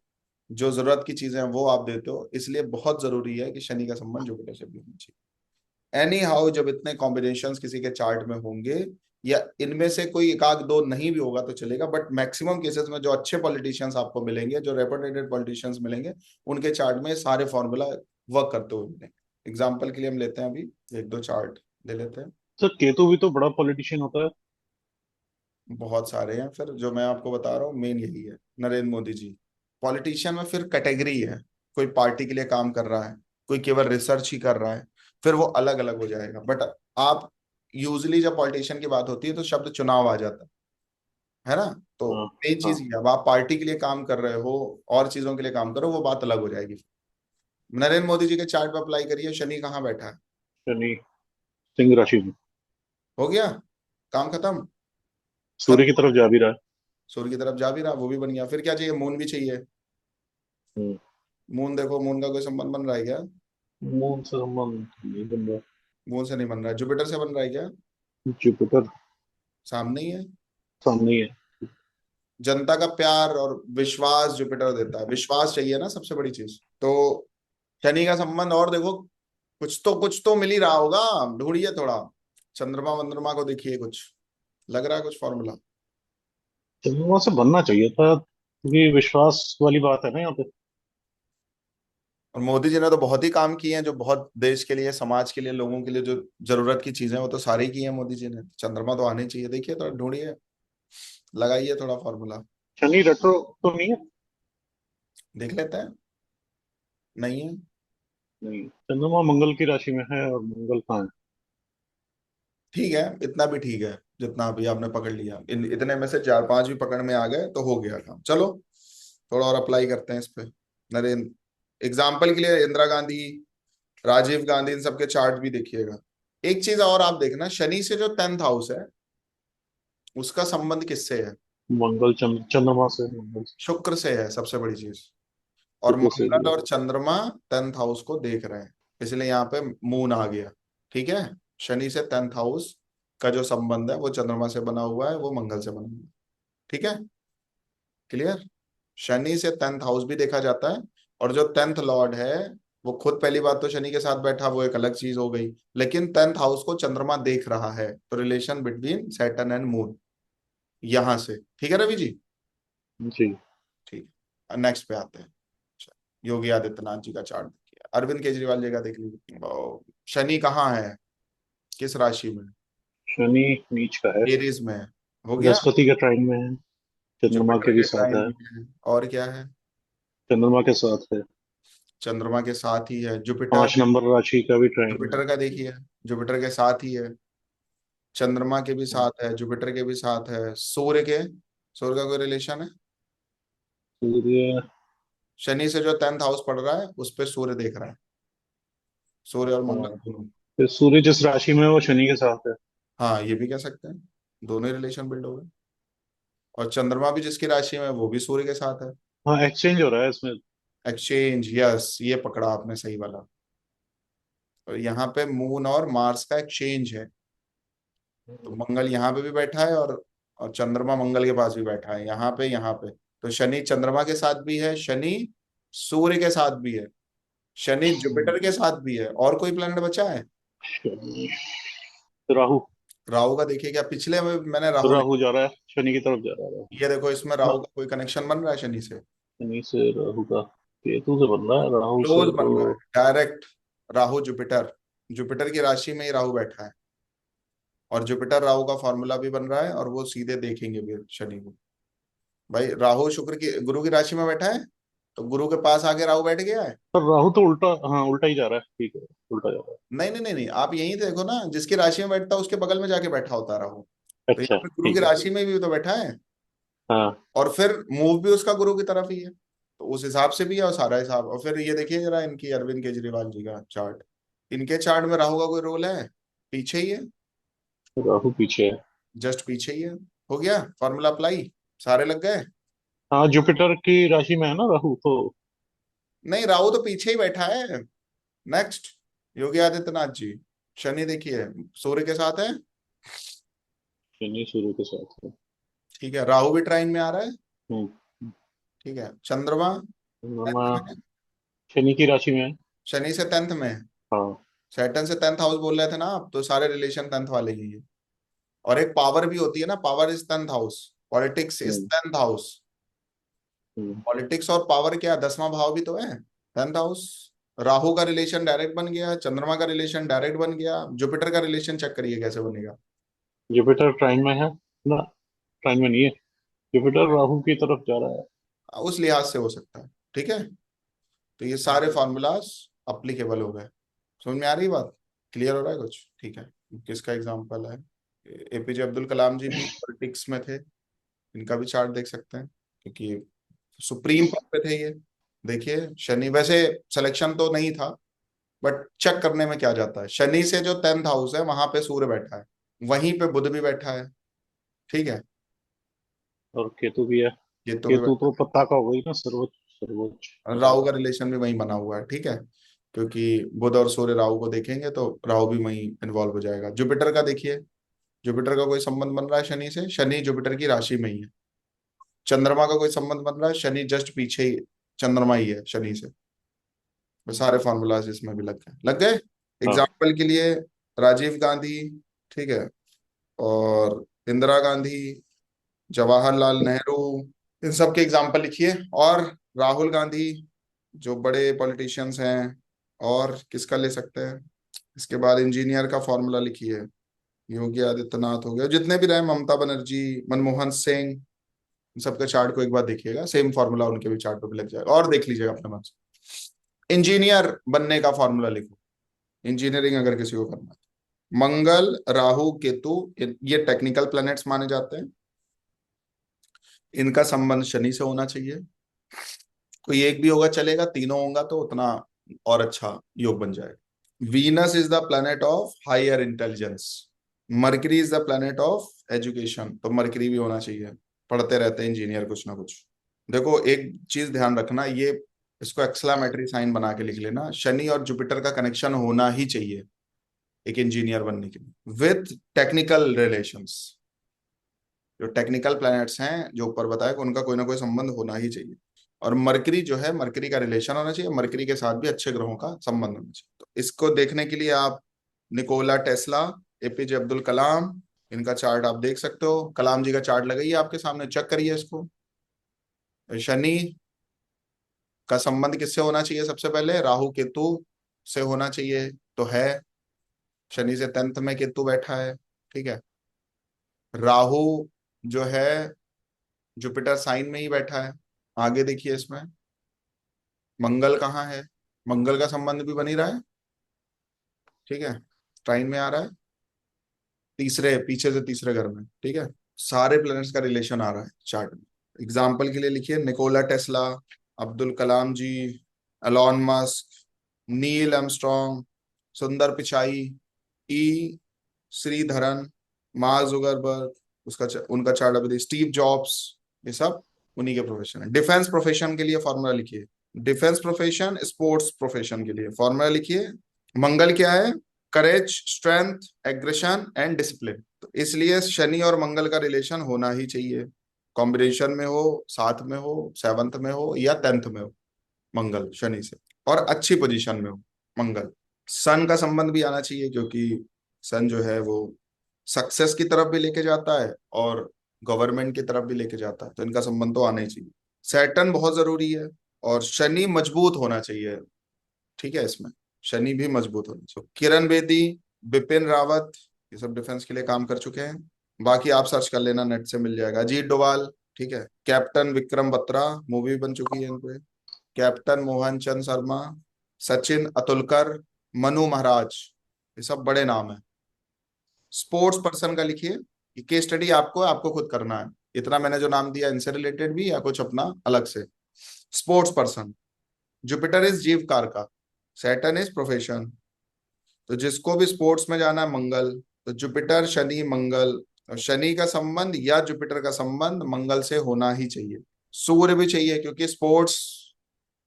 जो जरूरत की चीजें हैं वो आप देते हो, इसलिए बहुत जरूरी है कि शनि का संबंध जुपिटर से भी होना चाहिए। एनी हाउ जब इतने कॉम्बिनेशंस किसी के चार्ट में होंगे, या इनमें से कोई एक आध दो नहीं भी होगा तो चलेगा, बट मैक्सिमम केसेस में जो अच्छे पॉलिटिशियंस आपको मिलेंगे, जो रेपुटेटेड पॉलिटिशियंस मिलेंगे, उनके चार्ट में सारे फॉर्मूला वर्क करते हुए मिलेंगे। एग्जाम्पल के लिए हम लेते हैं, अभी एक दो चार्ट ले लेते हैं। सर केतु भी तो बड़ा पॉलिटिशियन होता है। बहुत सारे हैं, फिर जो मैं आपको बता रहा हूँ मेन यही है। नरेंद्र मोदी जी पॉलिटिशियन में फिर कैटेगरी है, कोई पार्टी के लिए काम कर रहा है, कोई केवल रिसर्च ही कर रहा है, फिर वो अलग अलग हो जाएगा। बट आप यूजली जब पॉलिटिशियन की बात होती है तो शब्द चुनाव आ जाता है ना। तो हाँ मेन चीज हाँ। ये है, अब आप पार्टी के लिए काम कर रहे हो और चीजों के लिए काम करो, वो बात अलग हो जाएगी। नरेंद्र मोदी जी के चार्ट पे अप्लाई करिए, शनि कहाँ बैठा है, शनि सिंह राशि में हो गया काम खत्म। सूर्य की खत्म, तरफ जा भी रहा है। सूर्य की तरफ जा भी रहा, वो भी बन गया। फिर क्या चाहिए, मून भी चाहिए। हम्म। मून देखो, मून का कोई संबंध बन रहा है क्या? मून से संबंध नहीं बन रहा। मून से नहीं बन रहा है, जुपिटर से बन रहा है क्या? जुपिटर सामने ही है। सामने ही है। जनता का प्यार और विश्वास जुपिटर देता है, विश्वास चाहिए ना सबसे बड़ी चीज। तो शनि का संबंध, और देखो कुछ तो मिल ही रहा होगा, ढूंढिए थोड़ा, चंद्रमा वंद्रमा को देखिए, कुछ लग रहा है कुछ फॉर्मूला। चंद्रमा से बनना चाहिए था, क्योंकि विश्वास वाली बात है ना यहाँ पे। और मोदी जी ने तो बहुत ही काम किए हैं, जो बहुत देश के लिए, समाज के लिए, लोगों के लिए जो जरूरत की चीजें हैं, वो तो सारी की हैं मोदी जी ने। चंद्रमा तो आने चाहिए, देखिए थोड़ा ढूंढिए, लगाइए थोड़ा फॉर्मूला। शनि रेट्रो तो नहीं है। देख लेते हैं, नहीं है। नहीं, चंद्रमा मंगल की राशि में है, और मंगल कहाँ है। ठीक है, इतना भी ठीक है, जितना अभी आपने पकड़ लिया, इतने में से चार पांच भी पकड़ में आ गए तो हो गया काम। चलो थोड़ा और अप्लाई करते हैं इस पे। नरेंद्र, एग्जाम्पल के लिए इंदिरा गांधी, राजीव गांधी, इन सबके चार्ट भी देखिएगा। एक चीज और आप देखना, शनि से जो 10th हाउस है उसका संबंध किससे है? मंगल चंद्रमा से, मंगल से। शुक्र से है, सबसे बड़ी चीज। और शुक्र से मंगल भी और है। चंद्रमा 10th हाउस को देख रहे हैं, इसलिए यहाँ पे मून आ गया। ठीक है, शनि से 10th हाउस का जो संबंध है वो चंद्रमा से बना हुआ है, वो मंगल से बना हुआ है। ठीक है, क्लियर। शनि से 10th हाउस भी देखा जाता है, और जो 10th लॉर्ड है वो खुद, पहली बात तो शनि के साथ बैठा, वो एक अलग चीज हो गई, लेकिन 10th हाउस को चंद्रमा देख रहा है, तो relation between Saturn and moon यहां से। ठीक है रवि जी। जी। ठीक है, नेक्स्ट पे आते हैं। अच्छा, योगी आदित्यनाथ जी का चार्ट देखिए, अरविंद केजरीवाल जी का देख लीजिए। शनि कहाँ है, किस राशि में? शनि नीच का है। एरीज में है, हो गया। बृहस्पति के ट्राइन में है। चंद्रमा जुपिटर के भी के साथ ट्राइन है। में है, और क्या है? चंद्रमा के साथ है। चंद्रमा के साथ ही है जुपिटर। 5 नंबर राशि का भी ट्राइन है। जुपिटर का देखिए, जुपिटर के साथ ही है, चंद्रमा के भी साथ है, जुपिटर के भी साथ है, सूर्य के, सूर्य का कोई रिलेशन है? सूर्य। शनि से जो 10th हाउस पड़ रहा है उस पे सूर्य देख रहा है, सूर्य और मंगल हाँ, दोनों। फिर सूर्य जिस राशि में है, वो शनि के साथ है। हाँ, ये भी कह सकते हैं, दोनों ही रिलेशन बिल्ड हो गए। और चंद्रमा भी जिसकी राशि में है वो भी सूर्य के साथ है। हाँ, एक्सचेंज हो रहा है इसमें। एक्सचेंज, यस, ये पकड़ा आपने सही वाला। और यहाँ पे मून और मार्स का एक्सचेंज है, तो मंगल यहाँ पे भी बैठा है, और चंद्रमा मंगल के पास भी बैठा है, यहाँ पे। तो शनि चंद्रमा के साथ भी है, शनि सूर्य के साथ भी है, शनि जुपिटर के साथ भी है, और कोई प्लैनेट बचा है? शनि। राहु। राहु का देखिए, क्या पिछले में मैंने राहु राहु जा रहा है, शनि की तरफ जा रहा है। ये देखो, इसमें हाँ, राहु का कोई कनेक्शन बन रहा है शनि से? शनि से राहु का। केतु से बन रहा है, राहु क्लोज से बन तो। रहा है, डायरेक्ट। राहु जुपिटर, जुपिटर की राशि में ही राहु बैठा है, और जुपिटर राहु का फॉर्मूला भी बन रहा है, और वो सीधे देखेंगे भी शनि को। भाई राहु शुक्र की, गुरु की राशि में बैठा है, तो गुरु के पास आके राहु बैठ गया है। पर राहु तो उल्टा, हाँ उल्टा ही जा रहा है, ठीक है। उल्टा जा रहा नहीं नहीं नहीं नहीं, आप यहीं देखो ना, जिसकी राशि में बैठता है उसके बगल में जाके बैठा होता है राहु। है। तो अच्छा यहाँ पे गुरु की ठीक है। राशि में भी तो बैठा है, हाँ। और फिर मूव भी उसका गुरु की तरफ ही है, तो उस हिसाब से भी है, और सारा हिसाब। और फिर ये देखिए जरा इनकी, अरविंद केजरीवाल जी का चार्ट, इनके चार्ट में राहु का कोई रोल है? पीछे ही है, राहु पीछे है। जस्ट पीछे ही है। हो गया फॉर्मूला अप्लाई, सारे लग गए। हाँ, जुपिटर की राशि में है ना राहु तो। नहीं, राहु तो पीछे ही बैठा है। नेक्स्ट। योगी आदित्यनाथ जी। शनि देखिए सूर्य के साथ है। शनि सूर्य के साथ है। ठीक है, राहु भी ट्राइन में आ रहा है। हम्म। ठीक है, चंद्रमा चंद्रमा 10th में है। शनि की राशि में है। शनि से 10th में है। हाँ। सैटर्न से 10th हाउस बोल रहे थे ना आप, तो सारे रिलेशन 10th वाले ही है। और एक पावर भी होती है ना, power is 10th house, politics is hmm. 10th house. Hmm. Politics और पावर क्या, 10वां भाव भी तो है 10th हाउस। राहु का रिलेशन डायरेक्ट बन गया, चंद्रमा का रिलेशन डायरेक्ट बन गया, जुपिटर का रिलेशन चेक करिए कैसे बनेगा। जुपिटर ट्राइन में है ना? ट्राइन में नहीं है। जुपिटर राहु की तरफ जा रहा है। उस लिहाज से हो सकता है। ठीक है, तो ये सारे फॉर्मूलाज अप्लीकेबल हो गए। समझ में आ रही बात? क्लियर हो रहा है कुछ? ठीक है। किसका एग्जाम्पल है, एपीजे अब्दुल कलाम जी भी पॉलिटिक्स में थे, इनका भी चार्ट देख सकते हैं, क्योंकि सुप्रीम पद पे थे ये। देखिए शनि, वैसे सिलेक्शन तो नहीं था, बट चेक करने में क्या जाता है, शनि से जो 10th हाउस है वहां पे सूर्य बैठा है, वहीं पे बुध भी बैठा है। ठीक है, और केतु भी है। केतु भी केतु बैठा तो पत्ता का हो गई ना, सर्वोच्च सर्वोच्च है, ग्रह। राहु का रिलेशन भी वहीं बना हुआ है। ठीक है, क्योंकि बुध और सूर्य राहु को देखेंगे तो राहु भी वहीं इन्वॉल्व हो जाएगा। जुपिटर का देखिए, जुपिटर का कोई संबंध बन रहा है शनि से, शनि जुपिटर की राशि में ही है। चंद्रमा का कोई संबंध बन रहा है, शनि जस्ट पीछे ही, चंद्रमा ही है शनि से। वो सारे फॉर्मूलाज इसमें भी लग गए। हाँ। एग्जाम्पल के लिए राजीव गांधी, ठीक है, और इंदिरा गांधी, जवाहरलाल नेहरू, इन सब के एग्जाम्पल लिखिए। और राहुल गांधी, जो बड़े पॉलिटिशियंस हैं। और किसका ले सकते हैं, इसके बाद इंजीनियर का फॉर्मूला लिखिए। योगी आदित्यनाथ हो गया, जितने भी रहे, ममता बनर्जी, मनमोहन सिंह, इन सबके चार्ट को एक बार देखिएगा, सेम फॉर्मूला उनके भी चार्ट पे भी लग जाएगा। और देख लीजिएगा अपने मन से। इंजीनियर बनने का फॉर्मूला लिखो, इंजीनियरिंग अगर किसी को करना है। मंगल, राहु, केतु, ये टेक्निकल प्लैनेट्स माने जाते हैं, इनका संबंध शनि से होना चाहिए। कोई एक भी होगा चलेगा, तीनों होगा तो उतना और अच्छा योग बन जाएगा। Venus is the planet of higher intelligence, Mercury is the planet of education, तो मरकरी भी होना चाहिए। पढ़ते रहते हैं इंजीनियर कुछ ना कुछ। देखो एक चीज ध्यान रखना, ये इसको एक्सक्लामेटरी साइन बना के लिख लेना, शनि और जुपिटर का कनेक्शन होना ही चाहिए एक इंजीनियर बनने के लिए, विथ टेक्निकल रिलेशंस। जो टेक्निकल प्लैनेट्स हैं जो ऊपर बताया, उनका कोई ना कोई संबंध होना ही चाहिए। और मरकरी जो है, मरकरी का रिलेशन होना चाहिए, मरकरी के साथ भी अच्छे ग्रहों का संबंध होना चाहिए। तो इसको देखने के लिए आप Nikola Tesla, APJ Abdul Kalam, इनका चार्ट आप देख सकते हो। कलाम जी का चार्ट लगाइए आपके सामने, चेक करिए इसको। शनि का संबंध किससे होना चाहिए, सबसे पहले राहु केतु से होना चाहिए, तो है। शनि से 10th में केतु बैठा है। ठीक है, राहु जो है जुपिटर साइन में ही बैठा है। आगे देखिए इसमें मंगल कहाँ है, मंगल का संबंध भी बन ही रहा है। ठीक है, ट्राइन में आ रहा है, तीसरे पीछे से तीसरे घर में। ठीक है, सारे प्लैनेट्स का रिलेशन आ रहा है चार्ट में। एग्जाम्पल के लिए लिखिए निकोला टेस्ला, अब्दुल कलाम जी, एलॉन मस्क, नील आर्मस्ट्रॉन्ग, सुंदर पिचाई, ई श्रीधरन, मार्क जुगरबर्ग, उनका चार्ट अभी स्टीव जॉब्स, ये सब उन्हीं के प्रोफेशन है। डिफेंस प्रोफेशन के लिए फॉर्मूला लिखिए, डिफेंस प्रोफेशन, स्पोर्ट्स प्रोफेशन के लिए फॉर्मूला लिखिए। मंगल क्या है, करेज, स्ट्रेंथ, एग्रेशन एंड डिसिप्लिन, तो इसलिए शनि और मंगल का रिलेशन होना ही चाहिए। कॉम्बिनेशन में हो, साथ में हो, 7th में हो या 10th में हो, मंगल शनि से, और अच्छी पोजीशन में हो मंगल। सन का संबंध भी आना चाहिए, क्योंकि सन जो है वो सक्सेस की तरफ भी लेके जाता है और गवर्नमेंट की तरफ भी लेके जाता है, तो इनका संबंध तो आना ही चाहिए। सैटर्न बहुत जरूरी है, और शनि मजबूत होना चाहिए। ठीक है, इसमें शनि भी मजबूत होना चाहिए। किरण बेदी, बिपिन रावत, ये सब डिफेंस के लिए काम कर चुके हैं। बाकी आप सर्च कर लेना, नेट से मिल जाएगा। अजीत डोभाल, ठीक है, कैप्टन विक्रम बत्रा, मूवी बन चुकी है इन पे। कैप्टन मोहन चंद शर्मा, सचिन अतुलकर, मनु महाराज, ये सब बड़े नाम है। स्पोर्ट्स पर्सन का लिखिए, ये केस स्टडी आपको आपको खुद करना है, इतना मैंने जो नाम दिया इनसे रिलेटेड भी या कुछ अपना अलग से। स्पोर्ट्स पर्सन, जुपिटर इज जीव कारका, सैटर्न इज प्रोफेशन, तो जिसको भी स्पोर्ट्स में जाना है मंगल, तो जुपिटर शनि मंगल, और शनि का संबंध या जुपिटर का संबंध मंगल से होना ही चाहिए। सूर्य भी चाहिए, क्योंकि स्पोर्ट्स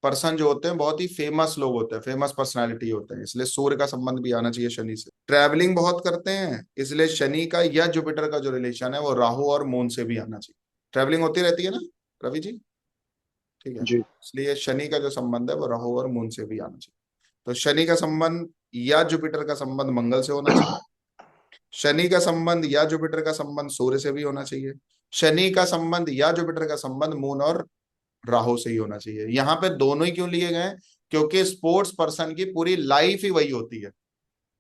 पर्सन जो होते हैं बहुत ही फेमस लोग होते हैं, फेमस पर्सनालिटी होते हैं, इसलिए सूर्य का संबंध भी आना चाहिए शनि से। ट्रैवलिंग बहुत करते हैं, इसलिए शनि का या जुपिटर का जो रिलेशन है वो राहु और मून से भी आना चाहिए। ट्रैवलिंग होती रहती है ना रवि जी, ठीक है, जी। इसलिए शनि का जो संबंध है वो राहु और मून से भी आना चाहिए। तो शनि का संबंध या जुपिटर का संबंध मंगल से होना चाहिए, शनि का संबंध या जुपिटर का संबंध सूर्य से भी होना चाहिए, शनि का संबंध या जुपिटर का संबंध मून और राहु से ही होना चाहिए। यहाँ पे दोनों ही क्यों लिए गए? क्योंकि स्पोर्ट्स पर्सन की पूरी लाइफ ही वही होती है,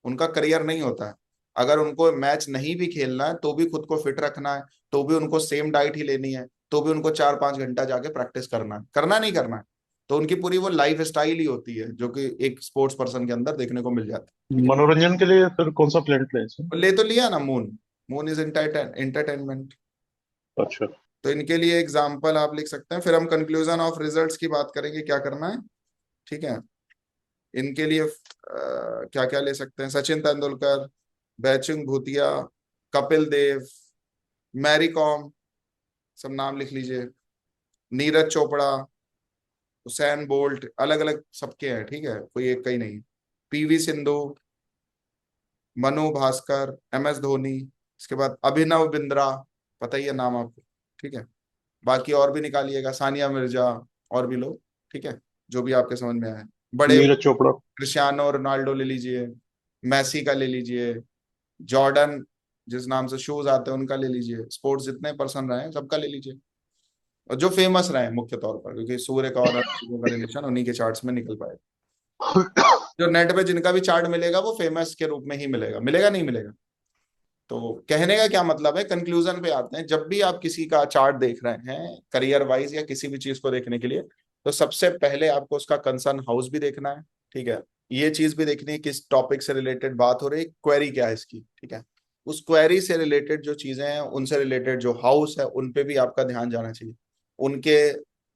उनका करियर नहीं होता है। अगर उनको मैच नहीं भी खेलना है तो भी खुद को फिट रखना है, तो भी उनको सेम डाइट ही लेनी है, तो भी उनको 4-5 घंटा जाके प्रैक्टिस करना है, करना नहीं करना है। तो उनकी पूरी वो लाइफ स्टाइल ही होती है जो कि एक स्पोर्ट्स पर्सन के अंदर देखने को मिल जाती है, ठीक है। मनोरंजन के लिए फिर कौन सा प्लेनेट लें इसमें? तो ले तो लिया ना मून, मून इज एंटरटेनमेंट। अच्छा। तो इनके लिए एग्जाम्पल आप लिख सकते हैं, फिर हम कंक्लूजन ऑफ रिजल्ट्स की बात करेंगे क्या करना है, ठीक है। इनके लिए क्या क्या ले सकते हैं? सचिन तेंदुलकर, बैचुंग भूतिया, कपिल देव, मैरी कॉम, सब नाम लिख लीजिए, नीरज चोपड़ा, हुसैन बोल्ट, अलग अलग सबके हैं, ठीक है, कोई एक का ही नहीं। PV Sindhu, Manu Bhaker, M S Dhoni, इसके बाद अभिनव बिंद्रा, पता ही है नाम आपको, ठीक है। बाकी और भी निकालिएगा, सानिया मिर्जा, और भी लोग, ठीक है, जो भी आपके समझ में आए। बड़े नीरज चोपड़ा। क्रिस्टियानो रोनाल्डो ले लीजिए, मैसी का ले लीजिए, जॉर्डन जिस नाम से शूज आते हैं उनका ले लीजिए, स्पोर्ट्स जितने पर्सन रहे हैं सबका ले लीजिए, और जो फेमस रहे हैं मुख्य तौर पर, क्योंकि सूर्य का और अन्य चीजों का रिलेशन उन्हीं के चार्ट्स में निकल पाएगा। जो नेट पे जिनका भी चार्ट मिलेगा वो फेमस के रूप में ही मिलेगा, मिलेगा नहीं मिलेगा। तो कहने का क्या मतलब है, कंक्लूजन पे आते हैं, जब भी आप किसी का चार्ट देख रहे हैं करियर वाइज या किसी भी चीज को देखने के लिए, तो सबसे पहले आपको उसका कंसर्न हाउस भी देखना है, ठीक है। ये चीज भी देखनी है किस टॉपिक से रिलेटेड बात हो रही है, क्वेरी क्या है इसकी, ठीक है। उस क्वेरी से रिलेटेड जो चीजें हैं उनसे रिलेटेड जो हाउस है उन पे भी आपका ध्यान जाना चाहिए, उनके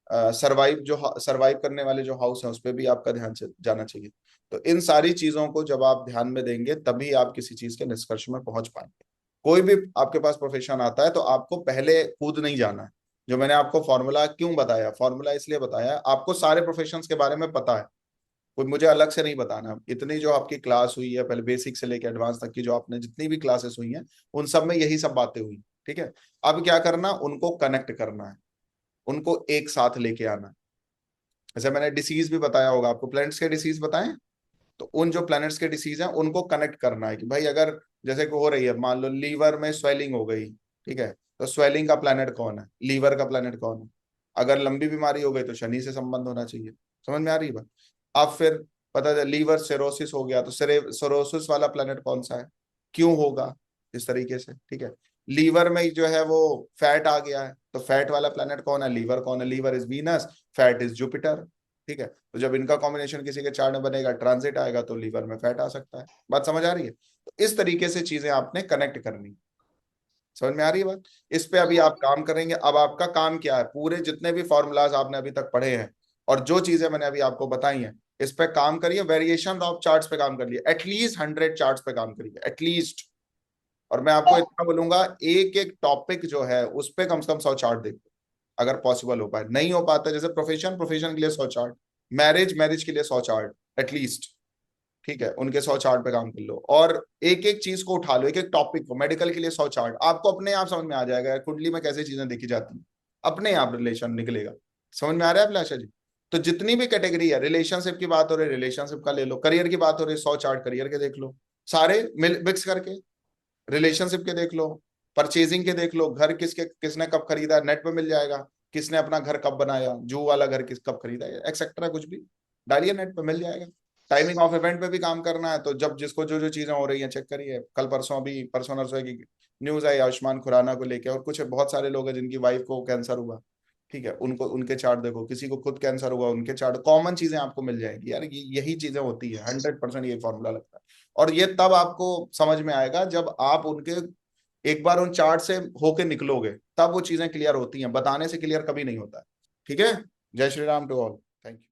सरवाइव करने वाले जो हाउस है उस पर भी आपका ध्यान जाना चाहिए। तो इन सारी चीजों को जब आप ध्यान में देंगे तभी आप किसी चीज के निष्कर्ष में पहुंच पाएंगे। कोई भी आपके पास प्रोफेशन आता है तो आपको पहले कूद नहीं जाना है। जो मैंने आपको फॉर्मूला क्यों बताया, फॉर्मूला इसलिए बताया, आपको सारे प्रोफेशंस के बारे में पता है, कोई मुझे अलग से नहीं बताना। इतनी जो आपकी क्लास हुई है पहले बेसिक से लेकर एडवांस तक की, जो आपने जितनी भी क्लासेस हुई हैं उन सब में यही सब बातें हुई, ठीक है। अब क्या करना, उनको कनेक्ट करना है, उनको एक साथ लेके आना है। जैसे मैंने डिसीज भी बताया होगा आपको, प्लैनेट्स के डिसीज बताएं, तो उन जो प्लैनेट्स के डिसीज हैं उनको कनेक्ट करना है कि भाई अगर जैसे को हो रही है, मान लो लीवर में स्वेलिंग हो गई, ठीक है, तो स्वेलिंग का प्लैनेट कौन है, लीवर का प्लैनेट कौन है। अगर लंबी बीमारी हो गई तो शनि से संबंध होना चाहिए। समझ में आ रही है बात? अब फिर पता चला लीवर सिरोसिस हो गया तो सिरोसिस वाला प्लैनेट कौन सा है, क्यों होगा, इस तरीके से, ठीक है। लीवर में जो है वो फैट आ गया है तो फैट वाला प्लैनेट कौन है, लीवर कौन है, liver is Venus, fat is Jupiter, ठीक है। तो जब इनका कॉम्बिनेशन किसी के चार्ट में बनेगा, ट्रांजिट आएगा तो लीवर में फैट आ सकता है। बात समझ आ रही है? तो इस तरीके से चीजें आपने कनेक्ट करनी। समझ में आ रही है बात? इस पे अभी आप काम करेंगे। अब आपका काम क्या है, पूरे जितने भी फॉर्मूलाज आपने अभी तक पढ़े हैं और जो चीजें मैंने अभी आपको बताई हैं इस पे काम करिए, वेरिएशन ऑफ चार्ट्स पे काम करिए, एटलीस्ट 100 चार्ट्स पे काम करिए एटलीस्ट। और मैं आपको इतना बोलूंगा, एक एक टॉपिक जो है उस पे कम से कम 100 चार्ट देखो, अगर पॉसिबल हो पाए। नहीं हो पाता, जैसे प्रोफेशन के लिए 100 चार्ट, मैरिज के लिए 100 चार्ट एटलीस्ट, ठीक है, उनके 100 चार्ट पे काम कर लो। और एक एक चीज को उठा लो, एक एक टॉपिक को, मेडिकल के लिए 100 चार्ट, आपको अपने आप समझ में आ जाएगा कुंडली में कैसे चीजें देखी जाती हैं, अपने आप रिलेशन निकलेगा। समझ में आ रहा है अभिलाषा जी? तो जितनी भी कैटेगरी है, रिलेशनशिप की बात हो रही है रिलेशनशिप का ले लो, करियर की बात हो रही है 100 चार्ट करियर के देख लो, सारे मिक्स करके। रिलेशनशिप के देख लो, परचेजिंग के देख लो, घर किसने कब खरीदा, नेट पे मिल जाएगा, किसने अपना घर कब बनाया, जू वाला घर कब खरीदा, एक्सेट्रा, कुछ भी डालिए नेट पे मिल जाएगा। टाइमिंग ऑफ इवेंट पे भी काम करना है तो जब जिसको जो जो चीजें हो रही हैं चेक करिए। कल परसों अभी परसों नरसों की न्यूज आई आयुष्मान खुराना को लेके, और कुछ बहुत सारे लोग हैं जिनकी वाइफ को कैंसर हुआ, ठीक है, उनको उनके चार्ट देखो, किसी को खुद कैंसर हुआ उनके चार्ट, कॉमन चीजें आपको मिल जाएंगी यार। यही चीजें होती है, 100% ये फॉर्मूला लगता है। और ये तब आपको समझ में आएगा जब आप उनके एक बार उन चार्ट से होके निकलोगे, तब वो चीजें क्लियर होती हैं, बताने से क्लियर कभी नहीं होता है। ठीक है, जय Shri Ram to all, thank you.